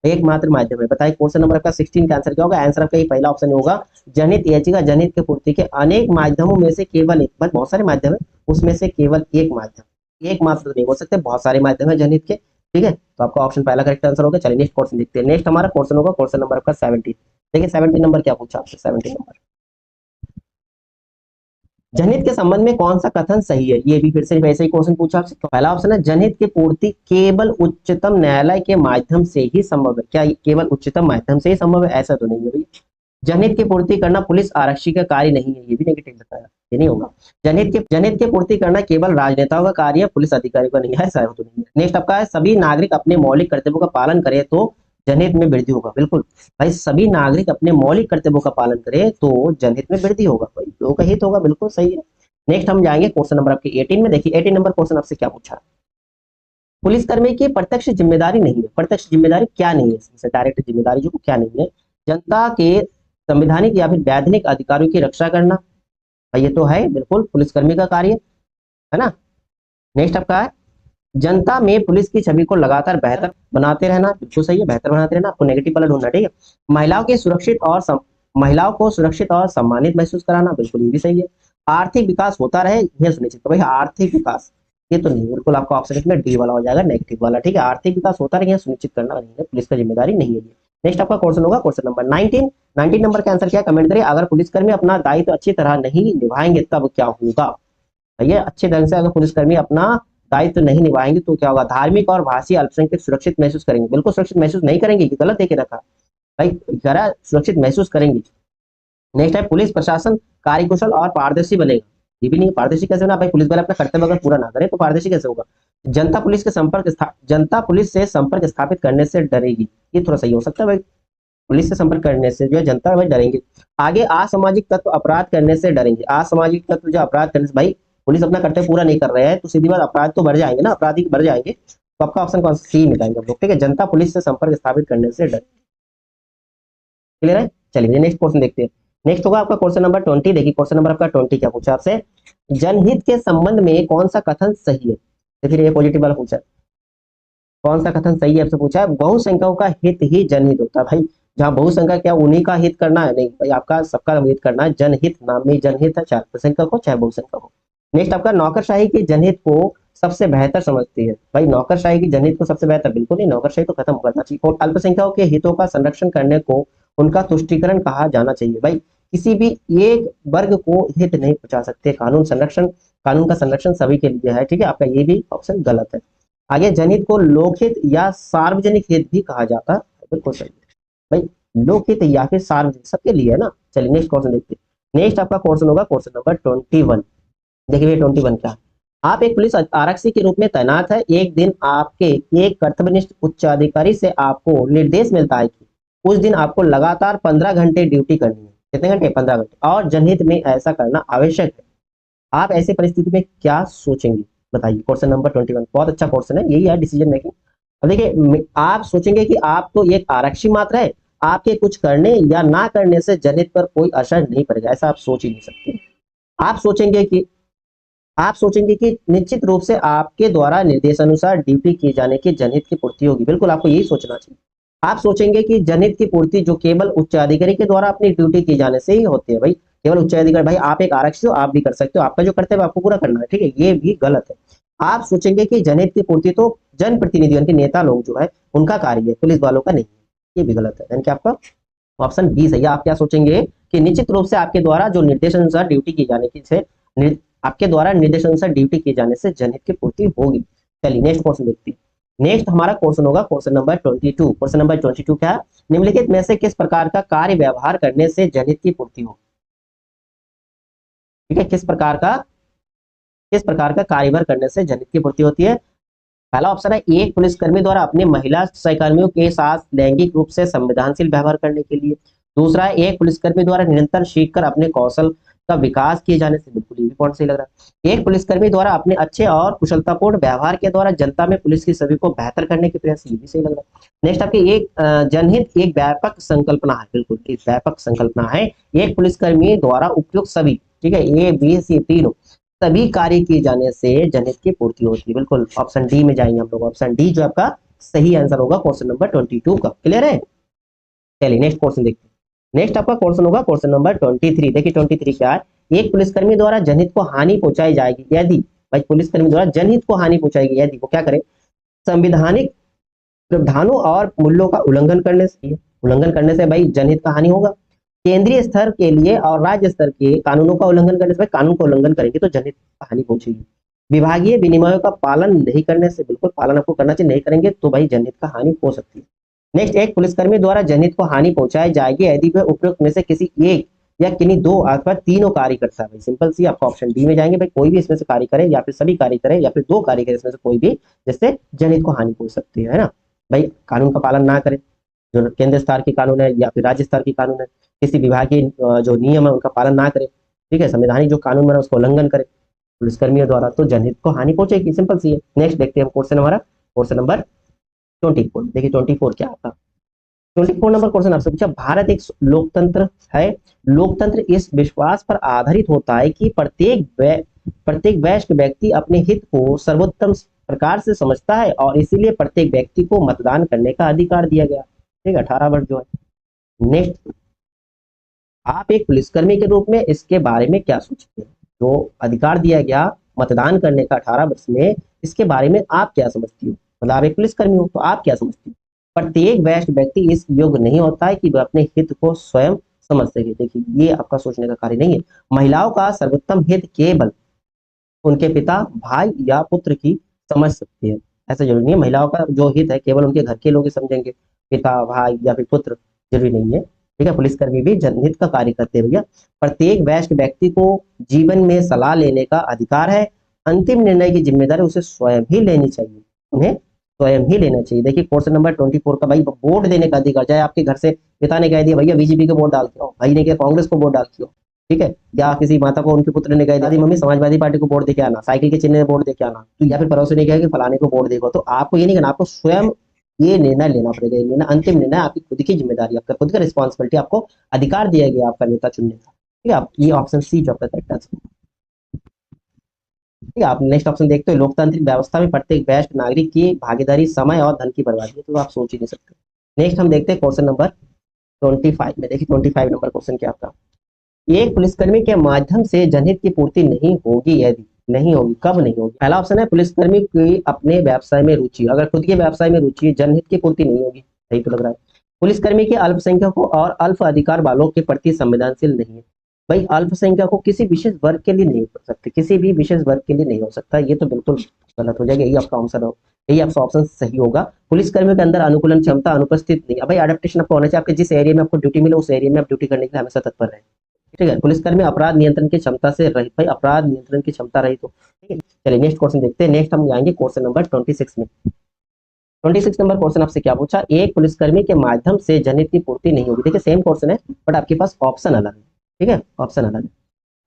एकमात्र माध्यम है। बताइए क्वेश्चन नंबर आपका 16 का आंसर क्या होगा? आंसर आपका ये पहला ऑप्शन होगा जनहित याचिका जनहित की पूर्ति के अनेक माध्यमों में से केवल एक, बस बहुत सारे माध्यम है उसमें से केवल एक माध्यम, एक मात्र तो नहीं हो सकते, बहुत सारे माध्यम है जनहित के। ठीक है, तो आपका ऑप्शन पहला करेक्ट आंसर होगा। चलिए नेक्स्ट क्वेश्चन देखते हैं। नेक्स्ट हमारा क्वेश्चन होगा क्वेश्चन नंबर आपका 17। देखिए 17 नंबर क्या पूछा आपसे? 17 नंबर, जनहित के संबंध में कौन सा कथन सही है? ये भी फिर से वैसे ही क्वेश्चन पूछा आपसे। तो पहला ऑप्शन है जनहित की पूर्ति केवल उच्चतम न्यायालय के माध्यम से ही संभव है। क्या ये केवल उच्चतम माध्यम से ही संभव है? ऐसा तो नहीं है भैया। जनहित की पूर्ति करना पुलिस आरक्षी का कार्य नहीं है, ये भी नेगेटिव बताया, ये नहीं होगा। जनहित की पूर्ति करना केवल राजनेताओं का कार्य है, पुलिस अधिकारियों का नहीं है, ऐसा तो नहीं है। नेक्स्ट आपका है सभी नागरिक अपने मौलिक कर्तव्यों का पालन करें तो जनहित में वृद्धि होगा। बिल्कुल भाई, सभी नागरिक अपने मौलिक कर्तव्यों का पालन करें तो जनहित में वृद्धि होगा, भाई लोगों का हित होगा, बिल्कुल सही है। नेक्स्ट हम जाएंगे क्वेश्चन नंबर आपके 18 में। देखिए 18 नंबर क्वेश्चन आपसे क्या पूछा? पुलिसकर्मी की प्रत्यक्ष जिम्मेदारी नहीं है। प्रत्यक्ष जिम्मेदारी क्या नहीं है? इसमें डायरेक्ट जिम्मेदारी जो क्या नहीं है? जनता के संवैधानिक या फिर वैधानिक अधिकारों की रक्षा करना, भाई ये तो है बिल्कुल पुलिसकर्मी का कार्य है ना। नेक्स्ट आपका है जनता में पुलिस की छवि को लगातार बेहतर बनाते रहना, बिल्कुल सही है, बेहतर बनाते रहना। आपको नेगेटिव वाला ढूंढना, ठीक है। महिलाओं को सुरक्षित और सम्मानित महसूस कराना, बिल्कुल ये भी सही है। आर्थिक विकास होता रहे यह सुनिश्चित, भाई आर्थिक विकास ये तो नहीं, बिल्कुल आपका ऑप्शन इसमें डी वाला हो जाएगा, नेगेटिव वाला, ठीक है। आर्थिक विकास होता रहे यह सुनिश्चित करना नहीं है, पुलिस का जिम्मेदारी नहीं है ये। नेक्स्ट आपका क्वेश्चन होगा क्वेश्चन नंबर 19। 19 नंबर का आंसर क्या? कमेंट करिए। अगर पुलिसकर्मी अपना दायित्व अच्छी तरह नहीं निभाएंगे तब क्या होगा? भैया अच्छे ढंग से अगर पुलिसकर्मी अपना दायित्व नहीं निभाएंगे तो क्या होगा? धार्मिक और भाषीय अल्पसंख्यक सुरक्षित महसूस करेंगे, बिल्कुल सुरक्षित महसूस नहीं करेंगे, ये गलत देके रखा भाई, जरा सुरक्षित महसूस करेंगे। नेक्स्ट है पुलिस प्रशासन कार्यकुशल और पारदर्शी बनेगा, ये भी नहीं। पारदर्शी कैसे होना भाई? पुलिस वाले अपना कर्तव्य अगर पूरा ना करे तो पारदर्शी कैसे होगा? जनता पुलिस से संपर्क स्थापित करने से डरेगी, ये थोड़ा सही हो सकता है भाई, पुलिस से संपर्क करने से जो है जनता भाई डरेंगे। आगे असामाजिक तत्व अपराध करने से डरेंगे, असामाजिक तत्व जो अपराध करने से, भाई पुलिस अपना कर्तव्य पूरा नहीं कर रहे हैं तो सीधी बात अपराध तो बढ़ जाएंगे ना, अपराधी बढ़ जाएंगे। तो आपका ऑप्शन कौन सा? सी मिलाएंगे हम लोग, ठीक है। जनता पुलिस से संपर्क स्थापित करने से डर, क्लियर है। चलिए नेक्स्ट क्वेश्चन देखते हैं। नेक्स्ट होगा आपका क्वेश्चन नंबर 20। देखिए क्वेश्चन नंबर आपका 20 क्या पूछा आपसे? जनहित के संबंध में कौन सा कथन सही है? देखिए ये पॉजिटिव वाला पूछा, कौन सा कथन सही है आपसे पूछा है? बहुसंख्यकों का हित ही जनहित होता है। भाई जहाँ बहुसंख्या क्या उन्हीं का हित करना है? नहीं भाई, आपका सबका हित करना है। जनहित नाम में जनहित है, चाहे अल्पसंख्यक हो चाहे बहुसंख्यक हो। नेक्स्ट आपका नौकरशाही की जनहित को सबसे बेहतर समझती है। भाई नौकरशाही की जनहित को सबसे बेहतर, बिल्कुल नहीं, नौकरशाही तो खत्म करना चाहिए। और अल्पसंख्यकों के हितों का संरक्षण करने को उनका तुष्टीकरण कहा जाना चाहिए। भाई किसी भी एक वर्ग को हित नहीं पहुंचा सकते, कानून का संरक्षण सभी के लिए है, ठीक है। आपका ये भी ऑप्शन गलत है। आगे जनहित को लोकहित या सार्वजनिक हित भी कहा जाता है, बिल्कुल सही है भाई, लोकहित या फिर सार्वजनिक सबके लिए है ना। चलिए नेक्स्ट क्वेश्चन देखते हैं। नेक्स्ट आपका क्वेश्चन होगा क्वेश्चन नंबर 21। देखिए 21 क्या? आप एक पुलिस आरक्षी के रूप में तैनात है। एक दिन आपके एक कर्तव्यनिष्ठ उच्चाधिकारी से आपको निर्देश मिलता है कि उस दिन आपको लगातार 15 घंटे ड्यूटी करनी है। कितने घंटे? 15 घंटे, और जनहित में ऐसा करना आवश्यक है। आप ऐसी परिस्थिति में क्या सोचेंगे? बताइए। क्वेश्चन नंबर 21 बहुत अच्छा क्वेश्चन है, यही है डिसीजन मेकिंग। अब देखिए आप सोचेंगे कि आप तो एक आरक्षी मात्र है, आपके कुछ करने या ना करने से जनहित पर कोई असर नहीं पड़ेगा, ऐसा आप सोच ही नहीं सकते। आप सोचेंगे कि निश्चित रूप से आपके द्वारा निर्देशानुसार ड्यूटी किए जाने की जनहित की पूर्ति होगी, बिल्कुल आपको यही सोचना चाहिए। आप सोचेंगे कि जनहित की पूर्ति जो केवल उच्चाधिकारी के द्वारा अपनी ड्यूटी किए जाने से ही होती है। भाई केवल उच्चाधिकारी, भाई आप एक आरक्षी हो, आप भी कर सकते हो, आपका जो कर्तव्य आपको पूरा करना है, ठीक है, ये भी गलत है। आप सोचेंगे कि जनहित की पूर्ति तो जनप्रतिनिधि यानी कि नेता लोग जो है उनका कार्य है, पुलिस वालों का नहीं है, ये भी गलत है। यानी कि आपका ऑप्शन बी सही है। आप क्या सोचेंगे कि निश्चित रूप से आपके द्वारा जो निर्देशानुसार ड्यूटी की जाने की से आपके द्वारा निर्देशानुसार ड्यूटी किए जाने से जनहित की पूर्ति होगी। चलिए नेक्स्ट क्वेश्चन देखते हैं। नेक्स्ट हमारा क्वेश्चन होगा क्वेश्चन नंबर 22। क्वेश्चन नंबर 22 क्या है? निम्नलिखित में से किस प्रकार का कार्य व्यवहार करने से जनहित की पूर्ति हो? ठीक है, किस प्रकार का कार्यभार करने से जनहित की पूर्ति होती है? पहला ऑप्शन है एक पुलिसकर्मी द्वारा अपने महिला सहकर्मियों के साथ लैंगिक रूप से संवेदनशील व्यवहार करने के लिए। दूसरा है एक पुलिसकर्मी द्वारा निरंतर सीखकर अपने कौशल का विकास किए जाने से, बिल्कुल ये भी पॉइंट सही लग रहा है। एक पुलिसकर्मी द्वारा अपने अच्छे और कुशलतापूर्ण व्यवहार के द्वारा जनता में पुलिस की छवि को बेहतर करने के प्रयास, ये भी सही लग रहा है। नेक्स्ट आपके एक जनहित एक व्यापक संकल्पना है, बिल्कुल एक व्यापक संकल्पना है। एक पुलिसकर्मी द्वारा उपयुक्त सभी, ठीक है, ए बी सी तीनों सभी कार्य किए जाने से जनहित की पूर्ति होती है, बिल्कुल ऑप्शन डी में जाएंगे हम लोग। ऑप्शन डी जो आपका सही आंसर होगा क्वेश्चन नंबर 22 का। क्लियर है? चलिए नेक्स्ट क्वेश्चन देखते हैं। नेक्स्ट आपका क्वेश्चन होगा क्वेश्चन नंबर 23। देखिए 23 क्या है? एक पुलिसकर्मी द्वारा जनहित को हानि पहुंचाई जाएगी यदि, भाई पुलिसकर्मी द्वारा जनहित को हानि पहुंचाएगी यदि वो क्या करे? संविधानिक प्रावधानों और मूल्यों का उल्लंघन करने से, उल्लंघन करने से भाई जनहित का हानि होगा। केंद्रीय स्तर के लिए और राज्य स्तर के कानूनों का उल्लंघन करने से, भाई कानून का उल्लंघन करेंगे तो जनहित का हानि पहुंचेगी। विभागीय विनिमयों का पालन नहीं करने से, बिल्कुल पालन आपको करना चाहिए, नहीं करेंगे तो भाई जनहित का हानि हो सकती है। नेक्स्ट, एक पुलिसकर्मी द्वारा जनहित को हानि पहुंचाई जाएगी यदि वह उपयुक्त में से किसी एक या किन्हीं दो अथवा तीनों कार्य करता है। भाई सिंपल सी, आपका ऑप्शन डी में जाएंगे, भाई कोई भी इसमें से कार्य करे या फिर सभी कार्य करे या फिर दो कार्य करे इसमें से कोई भी, जिससे जनहित को हानि पहुंच सकती है ना। भाई कानून का पालन ना करे, जो केंद्र स्तर की कानून है या फिर राज्य स्तर की कानून है, किसी विभाग के जो नियम है उनका पालन ना करे, ठीक है, संवैधानिक जो कानून बना उसका उल्लंघन करे पुलिसकर्मियों द्वारा, तो जनहित को हानि पहुंचेगी। सिंपल सी है। नेक्स्ट देखते हैं हम क्वेश्चन हमारा, क्वेश्चन नंबर 24। देखिए 24 क्या आता है? 24 नंबर क्वेश्चन आपसे पूछा, भारत एक लोकतंत्र है। लोकतंत्र इस विश्वास पर आधारित होता है कि प्रत्येक वयस्क व्यक्ति अपने हित को सर्वोत्तम प्रकार से समझता है और इसीलिए प्रत्येक व्यक्ति को मतदान करने का अधिकार दिया गया। ठीक है, 18 वर्ष जो है। नेक्स्ट, आप एक पुलिसकर्मी के रूप में इसके बारे में क्या सोचते हैं? जो अधिकार दिया गया मतदान करने का 18 वर्ष में, इसके बारे में आप क्या समझती हो? मतलब आप एक पुलिसकर्मी हो तो आप क्या समझती हो? प्रत्येक वयस्क व्यक्ति इस योग्य नहीं होता है कि वह अपने हित को स्वयं समझ सके। देखिए ये आपका सोचने का कार्य नहीं है। महिलाओं का सर्वोत्तम हित केवल उनके पिता, भाई या पुत्र की समझ सकती है। ऐसा जरूरी नहीं है, महिलाओं का जो हित है केवल उनके घर के लोग ही समझेंगे, पिता, भाई या फिर पुत्र जरूरी नहीं है। ठीक है, पुलिसकर्मी भी जनहित का कार्य करते हैं भैया। प्रत्येक वयस्क व्यक्ति को जीवन में सलाह लेने का अधिकार है। अंतिम निर्णय की जिम्मेदारी उसे स्वयं ही लेनी चाहिए, उन्हें स्वयं ही लेना चाहिए। देखिए क्वेश्चन नंबर 24 का, भाई वोट देने का अधिकार, चाहे आपके घर से पिता ने कह दिया भैया बीजेपी को वोट डालते हो, भाई ने कहा कांग्रेस को वोट डालती हो, ठीक है, या किसी माता को उनके पुत्र ने कह दिया मम्मी समाजवादी पार्टी को वोट दे के आना, साइकिल के चिन्ह में वोट दे के आना, तो या फिर पड़ोसी ने कहा कि फलाने को वोट देगा, तो आपको ये नहीं करना, आपको स्वयं ये निर्णय लेना पड़ेगा। ये निर्णय अंतिम निर्णय आपकी खुद की जिम्मेदारी, आपका खुद का रिस्पॉन्सिबिलिटी, आपको अधिकार दिया गया आपका नेता चुनने का। ठीक है, आप ये ऑप्शन सी जो आपका करेक्ट आंसर। ठीक है, आप नेक्स्ट ऑप्शन देखते हो, लोकतांत्रिक व्यवस्था में प्रत्येक वयस्क नागरिक की भागीदारी समय और धन की बर्बादी है, तो आप सोच ही नहीं सकते। नेक्स्ट हम देखते हैं क्वेश्चन नंबर 25 में। देखिए 25 नंबर क्वेश्चन क्या आपका, एक पुलिसकर्मी के माध्यम से जनहित की पूर्ति नहीं होगी यदि, नहीं होगी, कब नहीं होगी? पहला ऑप्शन है पुलिसकर्मी की अपने व्यवसाय में रुचि, अगर खुद के व्यवसाय में रुचि है जनहित की पूर्ति नहीं होगी। सही तो लग रहा है। पुलिसकर्मी के अल्पसंख्यकों और अल्प अधिकार वालों के प्रति संवेदनशील नहीं है। भाई अल्पसंख्यकों किसी विशेष वर्ग के लिए नहीं हो सकते, किसी भी विशेष वर्ग के लिए नहीं हो सकता, ये तो बिल्कुल गलत हो जाएगा। यही आपका आंसर हो, यही आपका ऑप्शन सही होगा। पुलिसकर्मियों के अंदर अनुकूलन क्षमता अनुपस्थित नहीं है। भाई अडेप्टेशन आपको होना चाहिए, आपके जिस एरिया में आपको ड्यूटी मिले उस एरिया में आप ड्यूटी करने के लिए हमेशा तत्पर रहे। ठीक है, पुलिसकर्मी अपराध नियंत्रण की क्षमता से रहित, भाई अपराध नियंत्रण की क्षमता रही तो। ठीक है, चलिए नेक्स्ट क्वेश्चन देखते हैं। नेक्स्ट हम जाएंगे क्वेश्चन नंबर 26 में। 26 नंबर क्वेश्चन आपसे क्या पूछा, एक पुलिसकर्मी के माध्यम से जनहित की पूर्ति नहीं होगी। देखिए सेम क्वेश्चन है बट आपके पास ऑप्शन अलग है। ठीक है, ऑप्शन अलग है।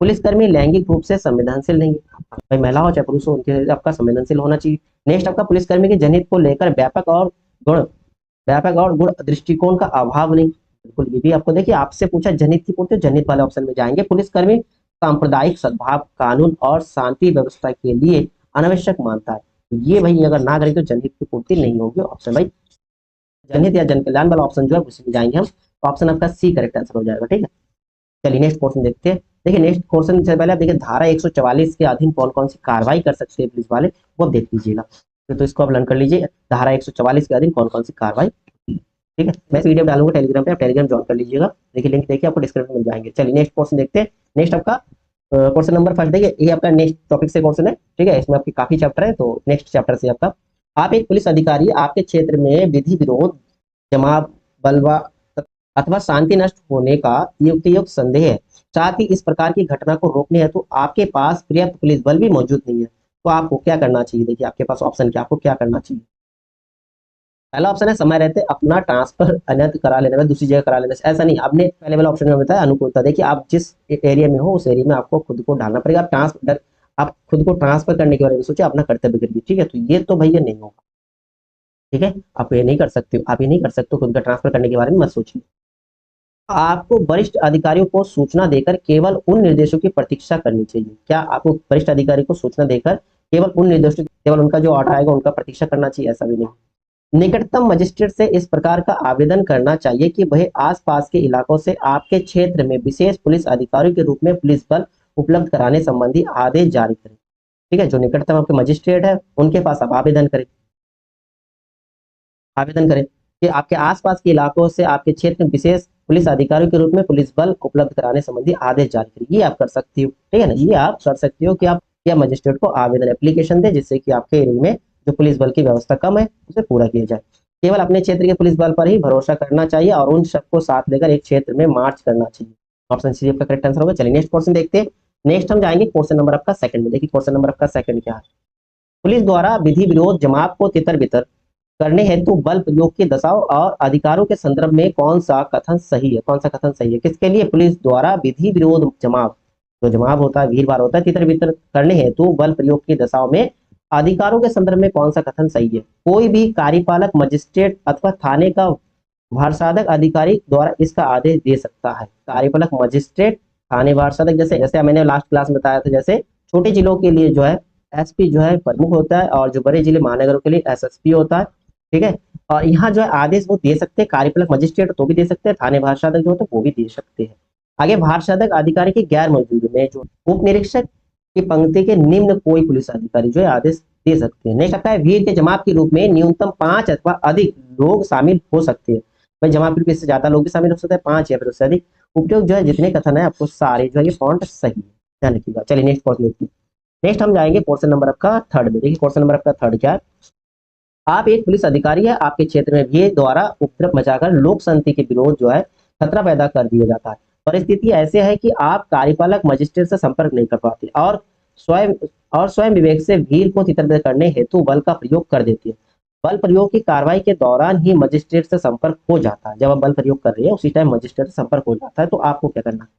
पुलिसकर्मी लैंगिक रूप से संवेदनशील नहीं है, भाई महिला हो चाहे पुरुष हो उनके आपका संवेदनशील होना चाहिए। नेक्स्ट आपका पुलिसकर्मी के जनहित को लेकर व्यापक और गुण दृष्टिकोण का अभाव नहीं, बिल्कुल ये भी आपको, देखिए आपसे पूछा जनहित की पूर्ति, जनहित वाले ऑप्शन में जाएंगे। पुलिसकर्मी सांप्रदायिक सद्भाव, कानून और शांति व्यवस्था के लिए अनावश्यक मानता है, तो ये भाई अगर ना करें तो जनहित की पूर्ति नहीं होगी। ऑप्शन भाई जनहित या जन कल्याण वाला ऑप्शन जो है उसमें जाएंगे हम, ऑप्शन आपका सी करेक्ट आंसर हो जाएगा। ठीक है, चलिए नेक्स्ट क्वेश्चन देखते हैं। देखिए नेक्स्ट क्वेश्चन से पहले आप देखिए धारा 144 के अधीन कौन कौन सी कार्रवाई कर सकते हैं पुलिस वाले, वो आप देख लीजिएगा। तो इसको आप लर्न कर लीजिए, धारा 144 के अधीन कौन कौन सी कार्रवाई। ठीक है, मैं वीडियो डालूंगा टेलीग्राम पे, आप टेलीग्राम ज्वाइन कर लीजिएगा। देखिए लिंक देखिए आपको डिस्क्रिप्शन में मिल जाएंगे। चलिए नेक्स्ट क्वेश्चन देखते हैं। नेक्स्ट आपका क्वेश्चन नंबर फर्स्ट, देखिए ये आपका नेक्स्ट टॉपिक से क्वेश्चन है। ठीक है, इसमें आपके काफी चैप्टर है, तो नेक्स्ट चैप्टर से आपका, आप एक पुलिस अधिकारी, आपके क्षेत्र में विधि विरोध, जमाव, बलवा अथवा शांति नष्ट होने का युक्त संदेह है, साथ ही इस प्रकार की घटना को रोकने है तो आपके पास पर्याप्त पुलिस बल भी मौजूद नहीं है, तो आपको क्या करना चाहिए? देखिए आपके पास ऑप्शन क्या, आपको क्या करना चाहिए। पहला ऑप्शन है समय रहते अपना ट्रांसफर अन्यत्र करा लेना, दूसरी जगह करा लेना। ऐसा नहीं, आपने पहले वाला ऑप्शन में बताया अनुकूलता, देखिए आप जिस एरिया में हो उस एरिया में आपको खुद को डालना पड़ेगा। आप खुद को ट्रांसफर करने के बारे में सोचे, अपना कर्तव्य करिए। ठीक है, तो ये तो भैया नहीं होगा। ठीक है, आप ये नहीं कर सकते, आप ये नहीं कर सकते, खुद का ट्रांसफर करने के बारे में मत सोचिए। आपको वरिष्ठ अधिकारियों को सूचना देकर केवल उन निर्देशों की प्रतीक्षा करनी चाहिए। क्या आपको वरिष्ठ अधिकारी को सूचना देकर केवल उन निर्देशों, केवल उनका जो ऑर्डर आएगा उनका प्रतीक्षा करना चाहिए? ऐसा भी नहीं। निकटतम मजिस्ट्रेट से इस प्रकार का आवेदन करना चाहिए कि वह आसपास के इलाकों से आपके क्षेत्र में विशेष पुलिस अधिकारी के रूप में पुलिस बल उपलब्ध कराने संबंधी आदेश जारी करें। ठीक है, जो निकटतम आपके मजिस्ट्रेट है उनके पास आप आवेदन करें कि आपके आसपास के इलाकों से आपके क्षेत्र में विशेष पुलिस अधिकारियों के रूप में पुलिस बल उपलब्ध कराने संबंधी आदेश जारी करें। ये आप कर सकती हो, ठीक है ना, ये आप कर सकते हो कि आप या मजिस्ट्रेट को आवेदन एप्लीकेशन दे, जिससे कि आपके एरिया में जो पुलिस बल की व्यवस्था कम है उसे पूरा किया जाए। केवल अपने क्षेत्र के पुलिस बल पर ही भरोसा करना चाहिए और उन सबको साथ लेकर एक क्षेत्र में मार्च करना चाहिए। ऑप्शन सी आपका करेक्ट आंसर होगा। चलिए नेक्स्ट क्वेश्चन देखते हैं। नेक्स्ट हम जाएंगे क्वेश्चन नंबर आपका सेकंड में। देखिए क्वेश्चन नंबर आपका सेकंड क्या है। पुलिस द्वारा विधि विरोध जमात को तितर बितर करने हेतु बल प्रयोग की दशाओं और अधिकारों के संदर्भ में कौन सा कथन सही है? कौन सा कथन सही है? किसके लिए पुलिस द्वारा विधि विरोध जमाव, जो जमाव होता है, भीड़ भाड़ होता है, तितर बितर करने हेतु बल प्रयोग की दशाओं में अधिकारों के संदर्भ में कौन सा कथन सही है? कोई भी कार्यपालक मजिस्ट्रेट अथवा थाने का भारसाधक अधिकारी द्वारा इसका आदेश दे सकता है। कार्यपालक मजिस्ट्रेट, थाने भारसाधक, जैसे जैसे मैंने लास्ट क्लास में बताया था, जैसे छोटे जिलों के लिए जो है एसपी जो है प्रमुख होता है और जो बड़े जिले महानगरों के लिए एसएसपी होता है। ठीक है, और यहाँ जो है आदेश वो दे सकते हैं, कार्यपालक मजिस्ट्रेट तो भी दे सकते हैं, थाने भारसाधक जो होते हैं वो भी दे सकते हैं। आगे भारसाधक अधिकारी की गैर मौजूदगी में जो उप निरीक्षक की पंक्ति के निम्न कोई पुलिस अधिकारी जो है आदेश दे सकते हैं। नेक्स्ट आता है वीर के जमात के रूप में न्यूनतम 5 अथवा अधिक लोग शामिल हो सकते हैं। भाई जमात के रूप में इससे ज्यादा लोग भी शामिल हो सकते हैं, 5 या फिर उससे अधिक। उपयोग जो है जितने कथन है आपको सारे जो है ये फॉन्ट सही है, ध्यान रखिएगा। चलिए नेक्स्ट क्वेश्चन देखते हैं। नेक्स्ट हम जाएंगे क्वेश्चन नंबर आपका थर्ड में। देखिए क्वेश्चन नंबर आपका थर्ड क्या है। आप एक पुलिस अधिकारी है, आपके क्षेत्र में भीड़ द्वारा उपद्रव मचाकर लोक शांति के विरोध जो है खतरा पैदा कर दिया जाता है। परिस्थिति ऐसे है कि आप कार्यपालक मजिस्ट्रेट से संपर्क नहीं कर पाते और स्वयं विवेक से भीड़ को तितर करने हेतु बल का प्रयोग कर देती है। बल प्रयोग की कार्रवाई के दौरान ही मजिस्ट्रेट से संपर्क हो जाता है। जब आप बल प्रयोग कर रहे हैं उसी टाइम मजिस्ट्रेट से संपर्क हो जाता है, तो आपको क्या करना है?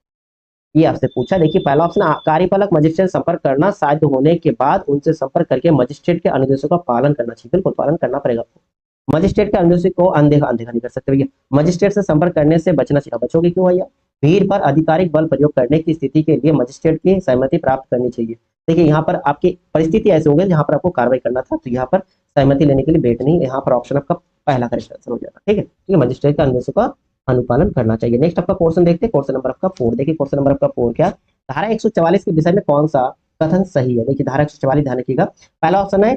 ये आपसे पूछा। देखिए पहला ऑप्शन, कार्यपालक मजिस्ट्रेट संपर्क करना साध्य होने के बाद उनसे संपर्क करके मजिस्ट्रेट के अनुदेशों का पालन करना चाहिए। बिल्कुल पालन करना पड़ेगा आपको। मजिस्ट्रेट के अनुदेशों को अनदेखा अनदेखा नहीं कर सकते भैया। मजिस्ट्रेट से संपर्क करने से बचना चाहिए। बचोगे क्यों भैया? भीड़ पर आधिकारिक बल प्रयोग करने की स्थिति के लिए मजिस्ट्रेट की सहमति प्राप्त करनी चाहिए। देखिए यहाँ पर आपकी परिस्थिति ऐसे हो गई जहाँ पर आपको कार्रवाई करना था, तो यहाँ पर सहमति लेने के लिए वेट नहीं, यहाँ पर ऑप्शन आपका पहला करेक्ट आंसर हो जाता है। ठीक है, ठीक है, मजिस्ट्रेट के अनुदेशों का अनुपालन करना चाहिए। नेक्स्ट आपका क्वेश्चन देखते हैं, क्वेश्चन नंबर आपका 4। देखिए क्वेश्चन नंबर आपका 4 क्या, धारा 144 के विषय में कौन सा कथन सही है? देखिए धारा 144 ध्यान रखिएगा। पहला ऑप्शन है,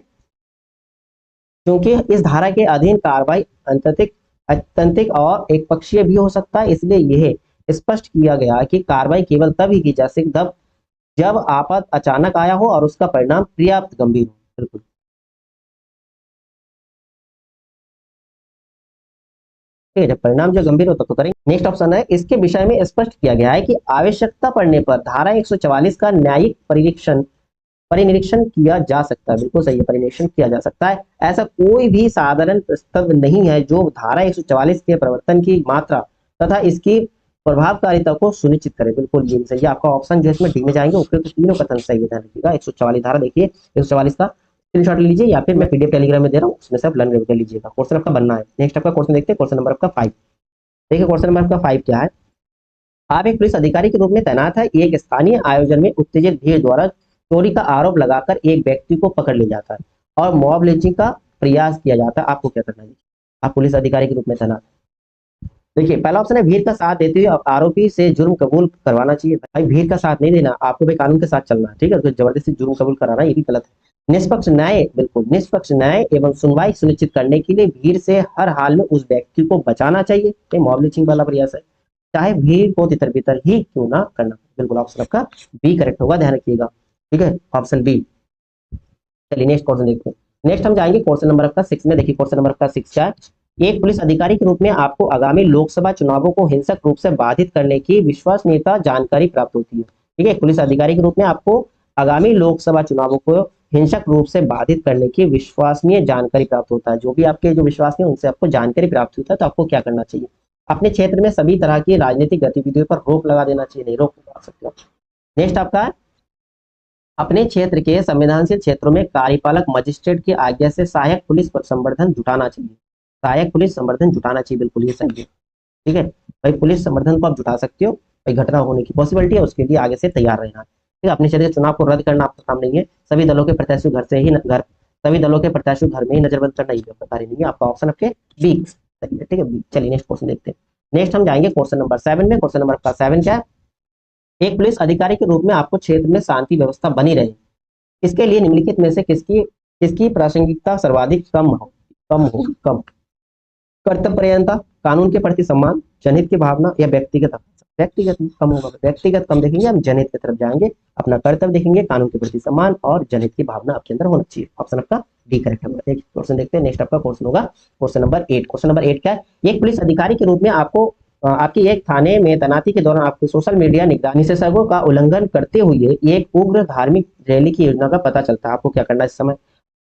क्योंकि इस धारा के अधीन कार्रवाई अत्यंतिक और एक पक्षीय भी हो सकता है, इसलिए यह स्पष्ट किया गया कि कार्रवाई केवल तभी की जा सकती जब आफत अचानक आया हो और उसका परिणाम पर्याप्त गंभीर हो। बिल्कुल ठीक है, जब परिणाम जो गंभीर हो तब तो करेंगे। नेक्स्ट ऑप्शन है, इसके विषय में स्पष्ट किया गया है कि आवश्यकता पड़ने पर धारा 144 का न्यायिक परिनिरीक्षण किया जा सकता है। बिल्कुल सही है, परिनिरीक्षण किया जा सकता है। ऐसा कोई भी साधारण प्रस्ताव नहीं है जो धारा 144 के प्रवर्तन की मात्रा तथा इसकी प्रभावकारिता को सुनिश्चित करे। बिल्कुल ये सही है। आपका ऑप्शन जो है इसमें डी में जाएंगे, उपयुक्त तीनों कथन सही है, ध्यान रखिएगा। 144 धारा देखिए, 144 का स्क्रीनशॉट ले लीजिए या फिर मैं पीडीएफ टेलीग्राम में दे रहा हूँ, उसमें से आप लर्न कर लीजिएगा। क्वेश्चन आपका बनना है। नेक्स्ट आपका क्वेश्चन देखते हैं, क्वेश्चन नंबर आपका 5। देखिए क्वेश्चन नंबर आपका 5 क्या है। आप एक पुलिस अधिकारी के रूप में तैनात है। एक स्थानीय आयोजन में उत्तेजित भीड़ द्वारा चोरी का आरोप लगाकर एक व्यक्ति को पकड़ लिया जाता है और मॉब लिंचिंग का प्रयास किया जाता है। आपको क्या करना है? आप पुलिस अधिकारी के रूप में तैनात। देखिए पहला ऑप्शन है, भीड़ का साथ देते हुए आरोपी से जुर्म कबूल करवाना चाहिए। भाई भीड़ का साथ नहीं देना, आपको भी कानून के साथ चलना है। ठीक है, तो जबरदस्ती जुर्म कबूल कराना ये भी गलत है। निष्पक्ष न्याय, बिल्कुल निष्पक्ष न्याय एवं सुनवाई सुनिश्चित करने के लिए भीड़ से हर हाल में उस व्यक्ति को बचाना चाहिए। ये मॉब लिंचिंग वाला प्रयास है, चाहे भीड़ को तितर बितर ही क्यों ना करना। बिल्कुल ऑप्शन आपका बी करेक्ट होगा, ध्यान रखिएगा। ठीक है, ऑप्शन बी। चलिए नेक्स्ट क्वेश्चन देखते हैं। नेक्स्ट हम जाएंगे क्वेश्चन नंबर आपका 6 में। देखिए क्वेश्चन नंबर आपका 6 क्या है। एक पुलिस अधिकारी के रूप में आपको आगामी लोकसभा चुनावों को हिंसक रूप से बाधित करने की विश्वसनीयता जानकारी प्राप्त होती है। ठीक है, पुलिस अधिकारी के रूप में आपको आगामी लोकसभा चुनावों को हिंसक रूप से बाधित करने की विश्वसनीय जानकारी प्राप्त होता है। जो भी आपके जो विश्वसनीय उनसे आपको जानकारी प्राप्त होता है, तो आपको क्या करना चाहिए? अपने क्षेत्र में सभी तरह की राजनीतिक गतिविधियों पर रोक लगा देना चाहिए। नहीं, रोक लगा सकते हो। नेक्स्ट आपका, अपने क्षेत्र के संवेदनशील क्षेत्रों में कार्यपालक मजिस्ट्रेट की आज्ञा से सहायक पुलिस पर संवर्धन जुटाना चाहिए। सहायक पुलिस संवर्धन जुटाना चाहिए, बिल्कुल ये सही है। ठीक है भाई, पुलिस संवर्धन को आप जुटा सकते हो। भाई घटना होने की पॉसिबिलिटी है, उसके लिए आगे से तैयार रहना। ठीक है, अपने क्षेत्र के चुनाव को रद्द करना आपका काम नहीं है। सभी दलों के प्रत्याशी घर से ही घर सभी दलों के प्रत्याशियों घर में ही नजरबंद करना, ये प्रकार नहीं है आपका ऑप्शन आपके बी सही है। ठीक है बी। चलिए नेक्स्ट क्वेश्चन देखते हैं। नेक्स्ट हम जाएंगे क्वेश्चन नंबर 7 में। क्वेश्चन नंबर 7 क्या है? एक पुलिस अधिकारी के रूप में आपको क्षेत्र में शांति व्यवस्था बनी रहे, इसके लिए निम्नलिखित में से किसकी किसकी प्रासंगिकता सर्वाधिक कम? कर्तव्यपरायणता, कानून के प्रति सम्मान, जनहित की भावना या व्यक्तिगत? व्यक्तिगत कम होगा, व्यक्तिगत कम देखेंगे, हम जनहित की तरफ जाएंगे, अपना कर्तव्य देखेंगे, कानून के प्रति सम्मान और जनहित की भावना आपके अंदर होना चाहिए। ऑप्शन आपका डी करेक्ट होगा। एक क्वेश्चन देखते हैं। नेक्स्ट आपका क्वेश्चन होगा क्वेश्चन नंबर 8। क्वेश्चन नंबर 8 क्या है? एक पुलिस अधिकारी के रूप में आपको आपकी एक थाने में तैनाती के दौरान आपको सोशल मीडिया निगरानी निषेधाज्ञों का उल्लंघन करते हुए एक उग्र धार्मिक रैली की योजना का पता चलता है। आपको क्या करना है इस समय?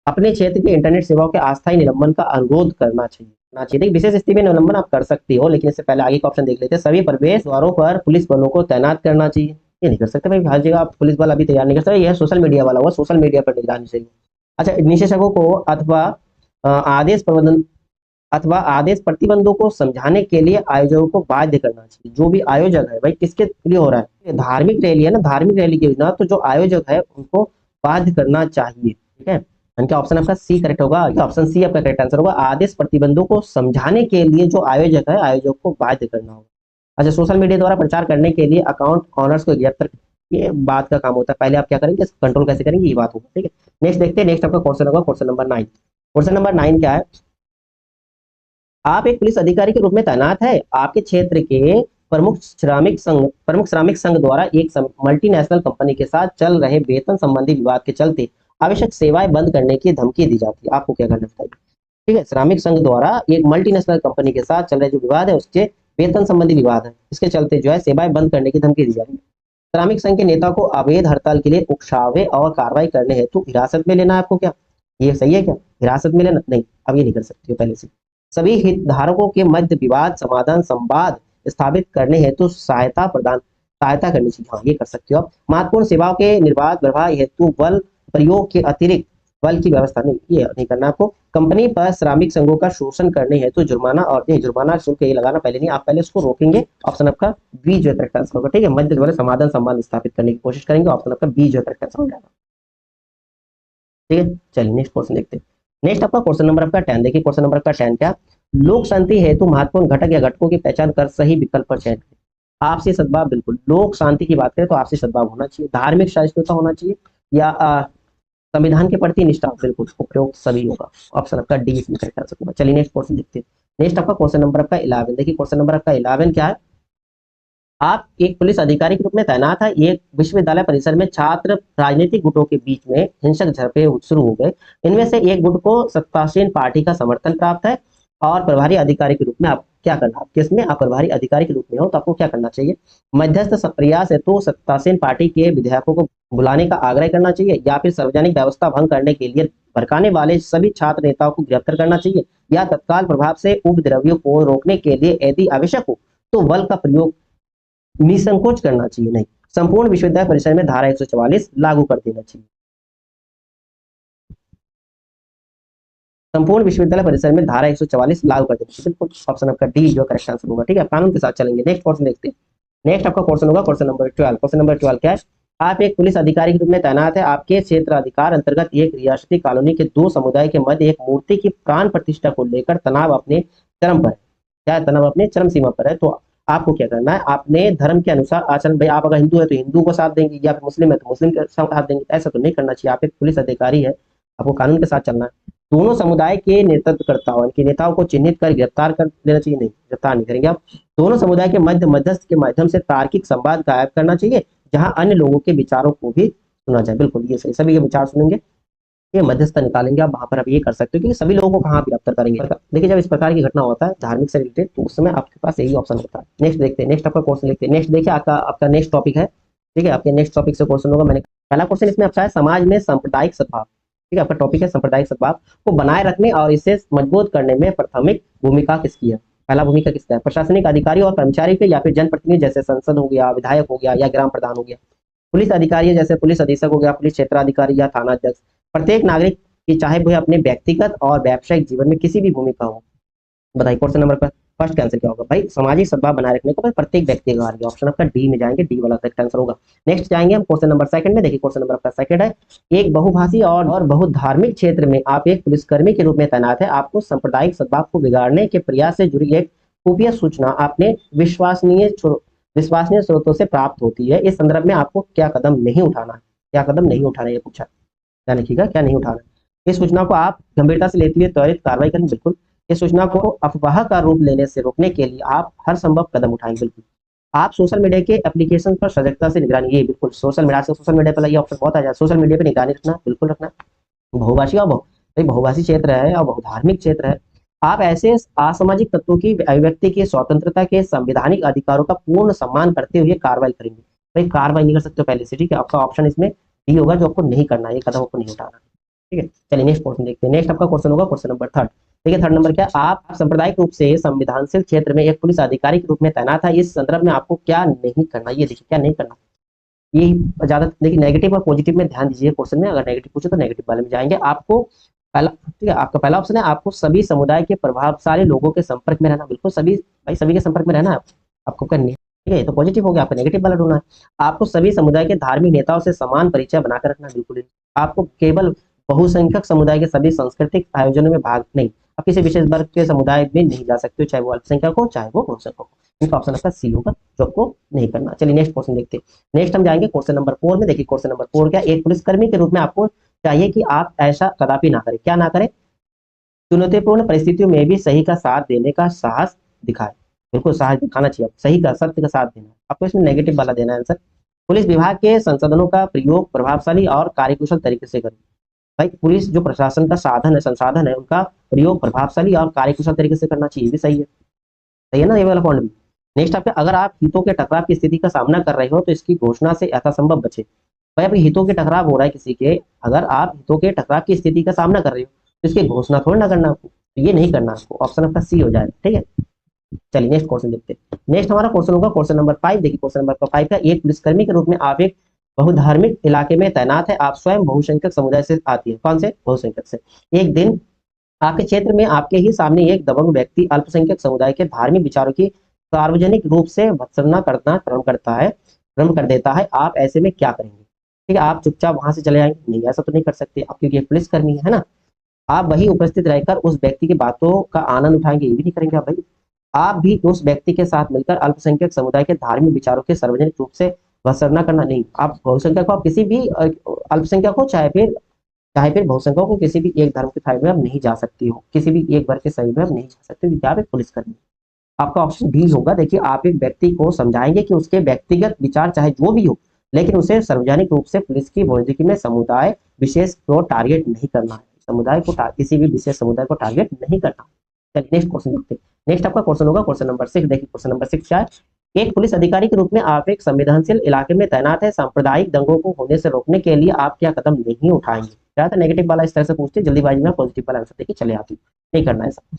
अपने क्षेत्र के इंटरनेट सेवाओं के अस्थायी निलंबन का अनुरोध करना चाहिए। देखिए विशेष स्थिति में निलंबन आप कर सकते हो, लेकिन इससे पहले आगे का ऑप्शन देख लेते हैं। सभी प्रवेश द्वारों पर पुलिस बलों को तैनात करना चाहिए, ये नहीं कर सकते भाई, हर जगह आप पुलिस बल अभी तैयार नहीं कर सकते। यह सोशल मीडिया वाला हुआ, सोशल मीडिया पर निगरानी चाहिए। अच्छा, निषेधों को अथवा आदेश प्रबंधन अथवा आदेश प्रतिबंधों को समझाने के लिए आयोजकों को बाध्य करना चाहिए। जो भी आयोजक है भाई किसके लिए हो रहा है? धार्मिक रैली है ना, धार्मिक रैली की योजना, तो जो आयोजक है उनको बाध्य करना चाहिए। ठीक है, इनका ऑप्शन आपका सी करेक्ट होगा। ऑप्शन सी आपका करेक्ट आंसर होगा। आदेश प्रतिबंधों को समझाने के लिए जो आयोजक है, आयोजक को बाध्य करना होगा। अच्छा, सोशल मीडिया द्वारा प्रचार करने के लिए अकाउंट ऑनर्स को गिरफ्तार, ये बात का काम होता है। पहले आप क्या करेंगे, कंट्रोल कैसे करेंगे, ये बात होगा। ठीक है, नेक्स्ट देखते हैं। नेक्स्ट आपका क्वेश्चन होगा क्वेश्चन नंबर 9। क्वेश्चन नंबर 9 क्या है? आप एक पुलिस अधिकारी के रूप में तैनात है, आपके क्षेत्र के प्रमुख श्रमिक संघ द्वारा एक मल्टीनेशनल कंपनी के साथ चल रहे वेतन संबंधी विवाद के चलते आवश्यक सेवाएं बंद करने की धमकी दी जाती है। आपको क्या करना चाहिए? ठीक है, श्रमिक संघ द्वारा एक मल्टीनेशनल कंपनी के साथ चल रहे जो विवाद है, उसके वेतन संबंधी विवाद है, इसके चलते जो है सेवाएं बंद करने की धमकी दी जा रही है। श्रमिक संघ के नेता को अवैध हड़ताल के लिए उकसावे और कार्रवाई करने हेतु हिरासत में लेना है। आपको क्या ये सही है क्या? हिरासत में लेना नहीं, अब ये नहीं कर सकते हो पहले से। सभी हितधारकों के मध्य विवाद समाधान संवाद स्थापित करने हेतु सहायता करनी चाहिए। हाँ, ये कर सकते हो आप। महत्वपूर्ण सेवाओं के निर्बाध प्रवाह हेतु बल प्रयोग के अतिरिक्त बल की व्यवस्था नहीं, ये नहीं करना आपको। कंपनी पर श्रमिक संघों का शोषण करने हेतु जुर्माना और जुर्माना शुल्क ये लगाना पहले नहीं, आप पहले इसको रोकेंगे। ऑप्शन आपका बी जो करेक्ट आंसर होगा। ठीक है, मध्य द्वारा समाधान संवाद स्थापित करने की कोशिश करेंगे। ऑप्शन आपका बी जो करेक्ट आंसर होगा। ठीक है, चलिए नेक्स्ट क्वेश्चन देखते हैं। नेक्स्ट आपका क्वेश्चन नंबर आपका 10 देखिए। क्वेश्चन नंबर आपका 10 क्या? लोक शांति हेतु महत्वपूर्ण घटक या घटकों की पहचान कर सही विकल्प पर चयन करें। आपसी सद्भाव, बिल्कुल लोक शांति की बात करें तो आपसी सद्भाव होना चाहिए, धार्मिक सहिष्णुता होना चाहिए, या संविधान के प्रति निष्ठा, बिल्कुल उपयोग सभी होगा। ऑप्शन आपका डी इसमें करेक्ट आंसर होगा। चलिए नेक्स्ट क्वेश्चन देखते हैं। नेक्स्ट आपका क्वेश्चन नंबर आपका 11 देखिए। क्वेश्चन नंबर आपका 11 क्या है? आप एक पुलिस अधिकारी के रूप में तैनात है, एक विश्वविद्यालय परिसर में छात्र राजनीतिक गुटों के बीच में हिंसक झड़पें शुरू हो गए। इनमें से एक गुट को सत्तासीन पार्टी का समर्थन प्राप्त है और प्रभारी अधिकारी के रूप में आप क्या करना, किसमें आप प्रभारी अधिकारी के रूप में हो तो आपको क्या करना चाहिए? मध्यस्थ प्रयास है तो सत्तासीन पार्टी के विधायकों को बुलाने का आग्रह करना चाहिए, या फिर सार्वजनिक व्यवस्था भंग करने के लिए भड़काने वाले सभी छात्र नेताओं को गिरफ्तार करना चाहिए, या तत्काल प्रभाव से उपद्रवियों को रोकने के लिए यदि आवश्यक हो तो बल का प्रयोग निसंकोच करना चाहिए। नहीं, संपूर्ण विश्वविद्यालय परिसर में धारा 144 लागू कर देना चाहिए। संपूर्ण विश्वविद्यालय परिसर में धारा 144 लागू कर देना चाहिए। बिल्कुल ऑप्शन आपका डी जो करेक्ट आंसर होगा। ठीक है, कानून के साथ चलेंगे। नेक्स्ट क्वेश्चन देखते हैं। नेक्स्ट आपका क्वेश्चन होगा क्वेश्चन नंबर 12। क्वेश्चन नंबर 12 क्या है? आप एक पुलिस अधिकारी के रूप में तैनात है, आपके क्षेत्र अधिकार अंतर्गत एक रियासती कॉलोनी के दो समुदाय के मध्य एक मूर्ति की प्राण प्रतिष्ठा को लेकर तनाव अपने चरम पर है। क्या तनाव अपने चरम सीमा पर है? तो आपको क्या करना है? आपने धर्म के अनुसार आचरण, भाई आप अगर हिंदू है तो हिंदू को साथ देंगे, या फिर मुस्लिम है तो मुस्लिम के साथ देंगे, ऐसा तो नहीं करना चाहिए। आप एक पुलिस अधिकारी है, आपको कानून के साथ चलना है। दोनों समुदाय के नेतृत्वकर्ताओं के नेताओं को चिन्हित कर गिरफ्तार कर लेना चाहिए। नहीं, गिरफ्तार नहीं करेंगे आप। दोनों समुदाय के मध्यस्थ के माध्यम से तार्किक संवाद कायम करना चाहिए, जहां अन्य लोगों के विचारों को भी सुना जाए। बिल्कुल ये सही, सभी के विचार सुनेंगे, ये मध्यस्थता निकालेंगे आप। वहां पर आप ये कर सकते हो कि सभी लोगों को कहाँ गिरफ्तार करेंगे। देखिए, जब इस प्रकार की घटना होता है धार्मिक से रिलेटेड, तो उस समय आपके पास यही ऑप्शन होता है। नेक्स्ट देखते हैं। नेक्स्ट आपका क्वेश्चन देखते हैं। नेक्स्ट देखिए, आपका नेक्स्ट टॉपिक है। ठीक है, आपके नेक्स्ट टॉपिक से क्वेश्चन होगा। मैंने पहला क्वेश्चन इसमें आपका है, समाज में सांप्रदायिक सद्भाव। ठीक है, आपका टॉपिक है सांप्रदायिक सद्भाव को बनाए रखने और इसे मजबूत करने में प्राथमिक भूमिका किसकी है? पहला भूमिका किसका है? प्रशासनिक अधिकारी और कर्मचारी के, या फिर जनप्रतिनिधि जैसे संसद हो गया, विधायक हो गया, या ग्राम प्रधान हो गया? पुलिस अधिकारी जैसे पुलिस अधीक्षक हो गया, पुलिस क्षेत्राधिकारी या थाना अध्यक्ष? प्रत्येक नागरिक की, चाहे वह अपने व्यक्तिगत और व्यावसायिक जीवन में किसी भी भूमिका हो। बताइए क्वेश्चन नंबर पर फर्स्ट का आंसर क्या होगा भाई, सामाजिक सद्भाव बनाए रखने को प्रत्येक व्यक्ति का कार्य। ऑप्शन आपका डी में जाएंगे, डी वाला करेक्ट आंसर होगा। नेक्स्ट जाएंगे हम क्वेश्चन नंबर सेकंड में। देखिए क्वेश्चन नंबर आपका सेकंड है, एक बहुभाषी और बहुत धार्मिक क्षेत्र में आप एक पुलिसकर्मी के रूप में तैनात है। आपको सांप्रदायिक सद्भाव को बिगाड़ने के प्रयास से जुड़ी एक खुफिया सूचना आपने विश्वसनीय स्रोतों से प्राप्त होती है। इस संदर्भ में आपको क्या कदम नहीं उठाना है, क्या कदम नहीं उठाना है, ये पूछा। क्या लिखिएगा, क्या नहीं उठाना है। इस सूचना को आप गंभीरता से लेते हुए त्वरित कार्रवाई करें, बिल्कुल। इस सूचना को अफवाह का रूप लेने से रोकने के लिए आप हर संभव कदम उठाएंगे, बिल्कुल। आप सोशल मीडिया के एप्लीकेशन पर सजगता से निगरानी, ये बिल्कुल सोशल मीडिया पर ये ऑप्शन बहुत आ जाए, सोशल मीडिया पर निगरानी रखना, बिल्कुल रखना। बहुभाषी और बहुभाषी क्षेत्र है और बहुधार्मिक क्षेत्र है। आप ऐसे असामाजिक तत्वों की अभिव्यक्ति की स्वतंत्रता के संवैधानिक अधिकारों का पूर्ण सम्मान करते हुए कार्रवाई करेंगे। भाई कार्रवाई नहीं कर सकते हो पहले से, ठीक है। आपका ऑप्शन इसमें डी होगा, जो आपको नहीं करना है, ये कदम आपको नहीं उठाना, ठीक है। चलिए नेक्स्ट क्वेश्चन देखते हैं। नेक्स्ट आपका क्वेश्चन होगा क्वेश्चन नंबर थर्ड। ठीक है, थर्ड नंबर क्या, आप सांप्रदायिक रूप से संविधानशील क्षेत्र में एक पुलिस अधिकारी के रूप में तैनात है। इस संदर्भ में आपको क्या नहीं करना, ये देखिए क्या नहीं करना। ये ज्यादा देखिए नेगेटिव और पॉजिटिव में ध्यान दीजिए क्वेश्चन में। अगर नेगेटिव पूछे तो नेगेटिव वाले में जाएंगे। आपको पहला, ठीक है, आपका पहला ऑप्शन है आपको सभी समुदाय के प्रभावशाली लोगों के संपर्क में रहना, बिल्कुल सभी, भाई सभी के संपर्क में रहना है आपको करनी है, ठीक है। तो पॉजिटिव हो गया, आपको नेगेटिव वाला ढूंढना है। आपको सभी समुदाय के धार्मिक नेताओं से समान परिचय बनाकर रखना, बिल्कुल। आपको केवल बहुसंख्यक समुदाय के सभी सांस्कृतिक आयोजनों में भाग नहीं, आप किसी विशेष वर्ग के समुदाय में नहीं जा सकते हो, चाहे वो अल्पसंख्यक हो चाहे वो बहुसंख्यक हो। इनका ऑप्शन आपका सी होगा, जो आपको नहीं करना। चलिए नेक्स्ट क्वेश्चन देखते हैं। नेक्स्ट हम जाएंगे क्वेश्चन नंबर 4 में। देखिए क्वेश्चन नंबर 4 क्या, एक पुलिसकर्मी के रूप में आपको चाहिए कि आप ऐसा कदापि ना करें, क्या ना करें, चुनौतीपूर्ण परिस्थितियों में भी सही का साथ देने का साहस दिखाए, बिल्कुल साहस दिखाना चाहिए, सही का सत्य का साथ देना। आपको इसमें नेगेटिव वाला देना है आंसर। पुलिस विभाग के संसाधनों का प्रयोग प्रभावशाली और कार्यकुशल तरीके से करें। भाई पुलिस जो प्रशासन का साधन है, संसाधन है, उनका प्रयोग प्रभावशाली और कार्यकुशल तरीके से करना चाहिए, भी सही है ना ये वाला पॉइंट भी। नेक्स्ट आपका, अगर आप हितों के टकराव की स्थिति का सामना कर रहे हो तो इसकी घोषणा से यथासंभव बचे। भाई आपके हितों के टकराव हो रहा है किसी के, अगर आप हितों के टकराव की स्थिति का सामना कर रहे हो तो इसकी घोषणा थोड़ी ना करना आपको, तो ये नहीं करना आपको। ऑप्शन आपका सी हो जाएगा, ठीक है। चलिए नेक्स्ट क्वेश्चन देखते हैं। नेक्स्ट हमारा क्वेश्चन होगा क्वेश्चन नंबर 5। देखिए क्वेश्चन नंबर 5 का, एक पुलिसकर्मी के रूप में आप एक बहुधार्मिक इलाके में तैनात है। आप स्वयं बहुसंख्यक समुदाय से आती है, कौन से, बहुसंख्यक से। एक दिन आपके क्षेत्र में आपके ही सामने एक दबंग व्यक्ति अल्पसंख्यक समुदाय के धार्मिक विचारों की सार्वजनिक रूप से भत्सना करना प्रारंभ कर देता है। आप ऐसे में क्या करेंगे, ठीक है। आप चुपचाप वहां से चले जाएंगे, नहीं ऐसा तो नहीं कर सकते आप, क्योंकि एक पुलिसकर्मी है ना। आप वही उपस्थित रहकर उस व्यक्ति की बातों का आनंद उठाएंगे, ये भी नहीं करेंगे आप भाई। आप भी उस व्यक्ति के साथ मिलकर अल्पसंख्यक समुदाय के धार्मिक विचारों के सार्वजनिक रूप से भत्सना करना नहीं। आप बहुसंख्यक को, आप किसी भी अल्पसंख्यक हो चाहे फिर बहुसंख्यक को, किसी भी एक धर्म के साइड में आप नहीं जा सकती हो, किसी भी एक वर्ग के साइड में आप नहीं जा सकते, क्योंकि आप एक पुलिसकर्मी। आपका ऑप्शन डी होगा। देखिए आप एक व्यक्ति को समझाएंगे कि उसके व्यक्तिगत विचार चाहे जो भी हो, लेकिन उसे सार्वजनिक रूप से पुलिस की मौजूदगी में समुदाय विशेष को टारगेट नहीं करना है, समुदाय को किसी भी विशेष समुदाय को टारगेट नहीं करना। चलिए नेक्स्ट क्वेश्चन देखते हैं। नेक्स्ट आपका क्वेश्चन होगा क्वेश्चन नंबर 6। देखिए क्वेश्चन नंबर 6 क्या है, एक पुलिस अधिकारी के रूप में आप एक संवेदनशील इलाके में तैनात है। सांप्रदायिक दंगों को होने से रोकने के लिए आप क्या कदम नहीं उठाएंगे। क्या था, नेगेटिव वाला इस तरह से पूछते, जल्दीबाजी में पॉजिटिव वाला आंसर देके चले आती, नहीं करना ऐसा।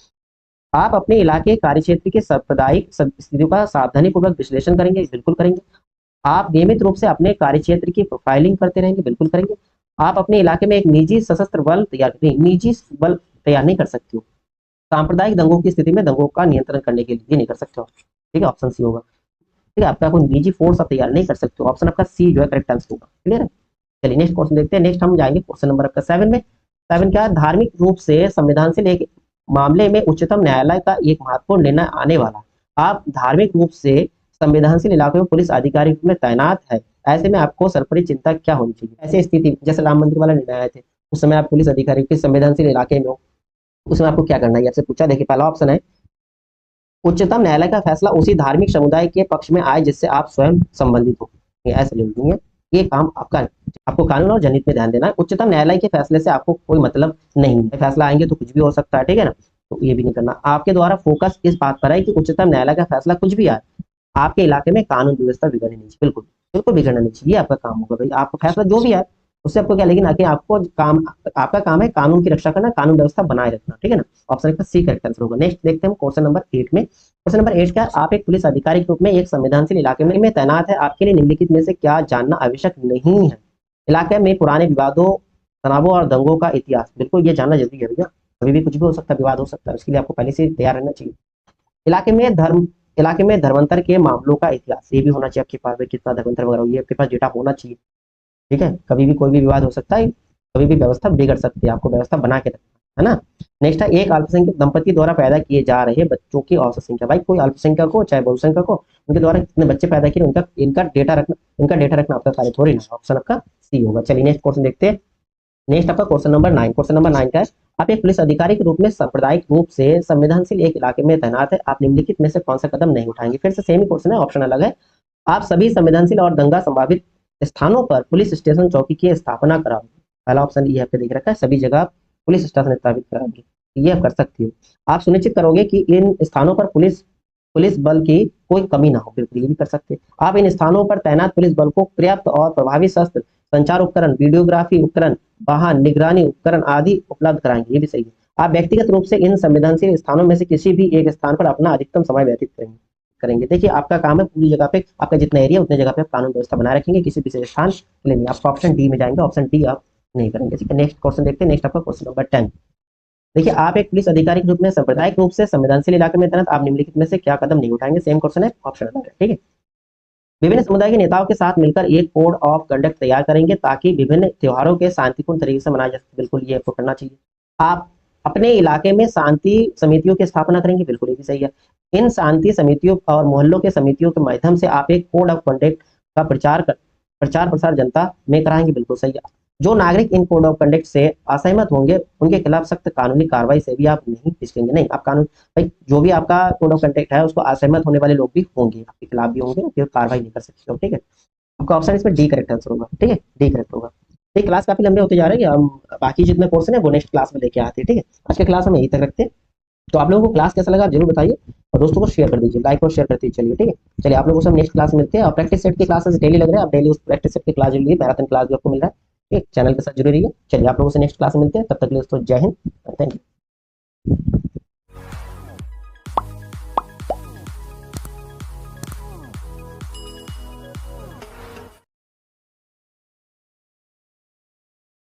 आप अपने इलाके कार्यक्षेत्र के सांप्रदायिक स्थितियों का सावधानीपूर्वक विश्लेषण करेंगे, बिल्कुल करेंगे। आप नियमित रूप से अपने कार्यक्षेत्र की प्रोफाइलिंग करते रहेंगे, बिल्कुल करेंगे। आप अपने इलाके में एक निजी सशस्त्र बल तैयार नहीं, निजी बल तैयार नहीं कर सकते हो। सांप्रदायिक दंगों की स्थिति में दंगों का नियंत्रण करने के लिए नहीं कर सकते हो, ठीक है। ऑप्शन सी होगा, ठीक है। आपका कोई निजी फोर्स आप तैयार नहीं कर सकते हो, ऑप्शन आपका सी जो है करेक्ट आंसर होगा, क्लियर है। चलिए नेक्स्ट क्वेश्चन देखते हैं। नेक्स्ट हम जाएंगे क्वेश्चन नंबर आपका 7 में। 7 क्या है, धार्मिक रूप से संविधानशील एक मामले में उच्चतम न्यायालय का एक महत्वपूर्ण निर्णय आने वाला। आप धार्मिक रूप से संवेदनशील इलाके में पुलिस अधिकारी में तैनात है, ऐसे में आपको सरपरी चिंता क्या होनी चाहिए। ऐसे स्थिति जैसे राम मंदिर वाला निर्णय आए थे, उस समय आप पुलिस अधिकारी के संवेदनशील इलाके में हो, उसमें आपको क्या करना है, आपसे पूछा। देखिए पहला ऑप्शन है, उच्चतम न्यायालय का फैसला उसी धार्मिक समुदाय के पक्ष में आए जिससे आप स्वयं संबंधित हो, ऐसे ले लेंगे। ये काम आपको कानून और जनहित में ध्यान देना है। उच्चतम न्यायालय के फैसले से आपको कोई मतलब नहीं है, फैसला आएंगे तो कुछ भी हो सकता है, ठीक है ना। तो ये भी नहीं करना। आपके द्वारा फोकस इस बात पर है कि उच्चतम न्यायालय का फैसला कुछ भी आए, आपके इलाके में कानून व्यवस्था बिगड़नी नहीं चाहिए, बिल्कुल बिल्कुल बिगड़ना नहीं चाहिए। आपका काम होगा भाई, आपका फैसला जो भी है उससे आपको क्या, लेकिन आके आपको काम, आपका काम है कानून की रक्षा करना, कानून व्यवस्था बनाए रखना, ठीक है ना। ऑप्शन का सी करेक्ट आंसर होगा। नेक्स्ट देखते हैं क्वेश्चन नंबर 8 में। क्वेश्चन नंबर 8 क्या, आप एक पुलिस अधिकारी के रूप में एक संवेदनशील इलाके में तैनात है। आपके लिए निम्नलिखित में से क्या जानना आवश्यक नहीं है। इलाके में पुराने विवादों, तनावों और दंगों का इतिहास, बिल्कुल ये जानना जरूरी है भैया, कभी भी कुछ भी हो सकता है, विवाद हो सकता है, उसके लिए आपको पहले से तैयार रहना चाहिए। इलाके में धर्मांतर के मामलों का इतिहास, ये भी होना चाहिए आपके पास, कितना धर्मांतर वगैरह, ये आपके पास डेटा होना चाहिए। ठीक है, कभी भी कोई भी विवाद हो सकता है, कभी भी व्यवस्था बिगड़ सकती है, आपको व्यवस्था बना के रखना है ना। नेक्स्ट है, एक अल्पसंख्यक दंपति द्वारा पैदा किए जा रहे बच्चों की औसत संख्या। भाई कोई अल्पसंख्यक हो चाहे बहुसंख्यक हो, उनके द्वारा कितने बच्चे पैदा किए, उनका इनका डेटा रखना आपका कार्य थोड़ी ना, ऑप्शन आपका सी होगा। चलिए नेक्स्ट क्वेश्चन देखते हैं। नेक्स्ट आपका क्वेश्चन नंबर 9। क्वेश्चन नंबर 9 का है, आप एक पुलिस अधिकारी के रूप में सांप्रदायिक रूप से संवेदनशील एक इलाके में तैनात है, आप निम्नलिखित में से कौन सा कदम नहीं उठाएंगे। फिर से सेम ही क्वेश्चन है, ऑप्शन अलग है। आप सभी संवेदनशील और दंगा संभावित स्थानों पर पुलिस स्टेशन चौकी की स्थापना कराओगे। पहला ऑप्शन ये आपने देख रखा है, सभी जगह पुलिस स्टेशन स्थापित कराओगे, ये आप कर सकती हो। आप सुनिश्चित करोगे कि इन स्थानों पर पुलिस पुलिस बल की कोई कमी ना हो, बिल्कुल ये भी कर सकते हैं। आप इन स्थानों पर तैनात पुलिस बल को पर्याप्त और प्रभावी शस्त्र, संचार उपकरण, वीडियोग्राफी उपकरण, वाहन, निगरानी उपकरण आदि उपलब्ध कराएंगे, ये भी सही है। आप व्यक्तिगत रूप से इन संवेदनशील स्थानों में से किसी भी एक स्थान पर अपना अधिकतम समय व्यतीत करेंगे। देखिए आपका काम है पूरी जगह पे, आपका जितना एरिया उतने जगह पे आप कानून व्यवस्था बनाए रखेंगे, किसी विशेष स्थान के लिए नहीं। आपका ऑप्शन डी में जाएंगे, ऑप्शन डी आप नहीं करेंगे। ठीक है, नेक्स्ट क्वेश्चन देखते हैं। नेक्स्ट आपका क्वेश्चन नंबर 10। देखिए आप एक पुलिस अधिकारी के रूप में सांप्रदायिक रूप से संवेदनशील इलाके में तैनात, आप निम्नलिखित में से क्या कदम नहीं उठाएंगे। सेम क्वेश्चन है, ऑप्शन अलग है। ठीक है, विभिन्न समुदाय के नेताओं के साथ मिलकर एक कोड ऑफ कंडक्ट तैयार करेंगे ताकि विभिन्न त्योहारों के शांतिपूर्ण तरीके से मनाया जा सके, बिल्कुल ये आपको करना चाहिए। आप अपने इलाके में शांति समितियों की स्थापना करेंगे, बिल्कुल ये भी सही है। इन शांति समितियों और मोहल्लों के समितियों के माध्यम से आप एक कोड ऑफ कंडक्ट का प्रचार प्रसार जनता में कराएंगे, बिल्कुल सही है। जो नागरिक इन कोड ऑफ कंडक्ट से असहमत होंगे उनके खिलाफ सख्त कानूनी कार्रवाई से भी आप नहीं पिछलेंगे, नहीं आप कानून, भाई जो भी आपका कोड ऑफ कंडक्ट है उसको असहमत होने वाले लोग भी होंगे, आपके खिलाफ भी होंगे, फिर कार्रवाई नहीं कर सकते हो। ठीक है, आपका ऑप्शन इसमें डी करेक्ट आंसर होगा। ठीक है, डी करेक्ट होगा। ठीक, क्लास काफी लंबे होते जा रहे हैं, हम बाकी जितने क्वेश्चन है वो नेक्स्ट क्लास में लेके आते हैं। ठीक है, आज के क्लास हम यही तक रखते हैं। तो आप लोगों को क्लास कैसा लगा जरूर बताइए, और दोस्तों को शेयर कर दीजिए, लाइक और शेयर करते चलिए। ठीक है, चलिए आप लोगों से हम नेक्स्ट क्लास में मिलते हैं। और प्रैक्टिस सेट की क्लासेस डेली लग रहे हैं, आप डेली उस प्रैक्टिस सेट की क्लास जरूर, मैराथन क्लास भी आपको मिल रहा है। ठीक, चैनल के साथ जुड़े रहिए। चलिए आप लोगों से नेक्स्ट क्लास में मिलते हैं, तब तक के लिए दोस्तों जय हिंद, थैंक यू।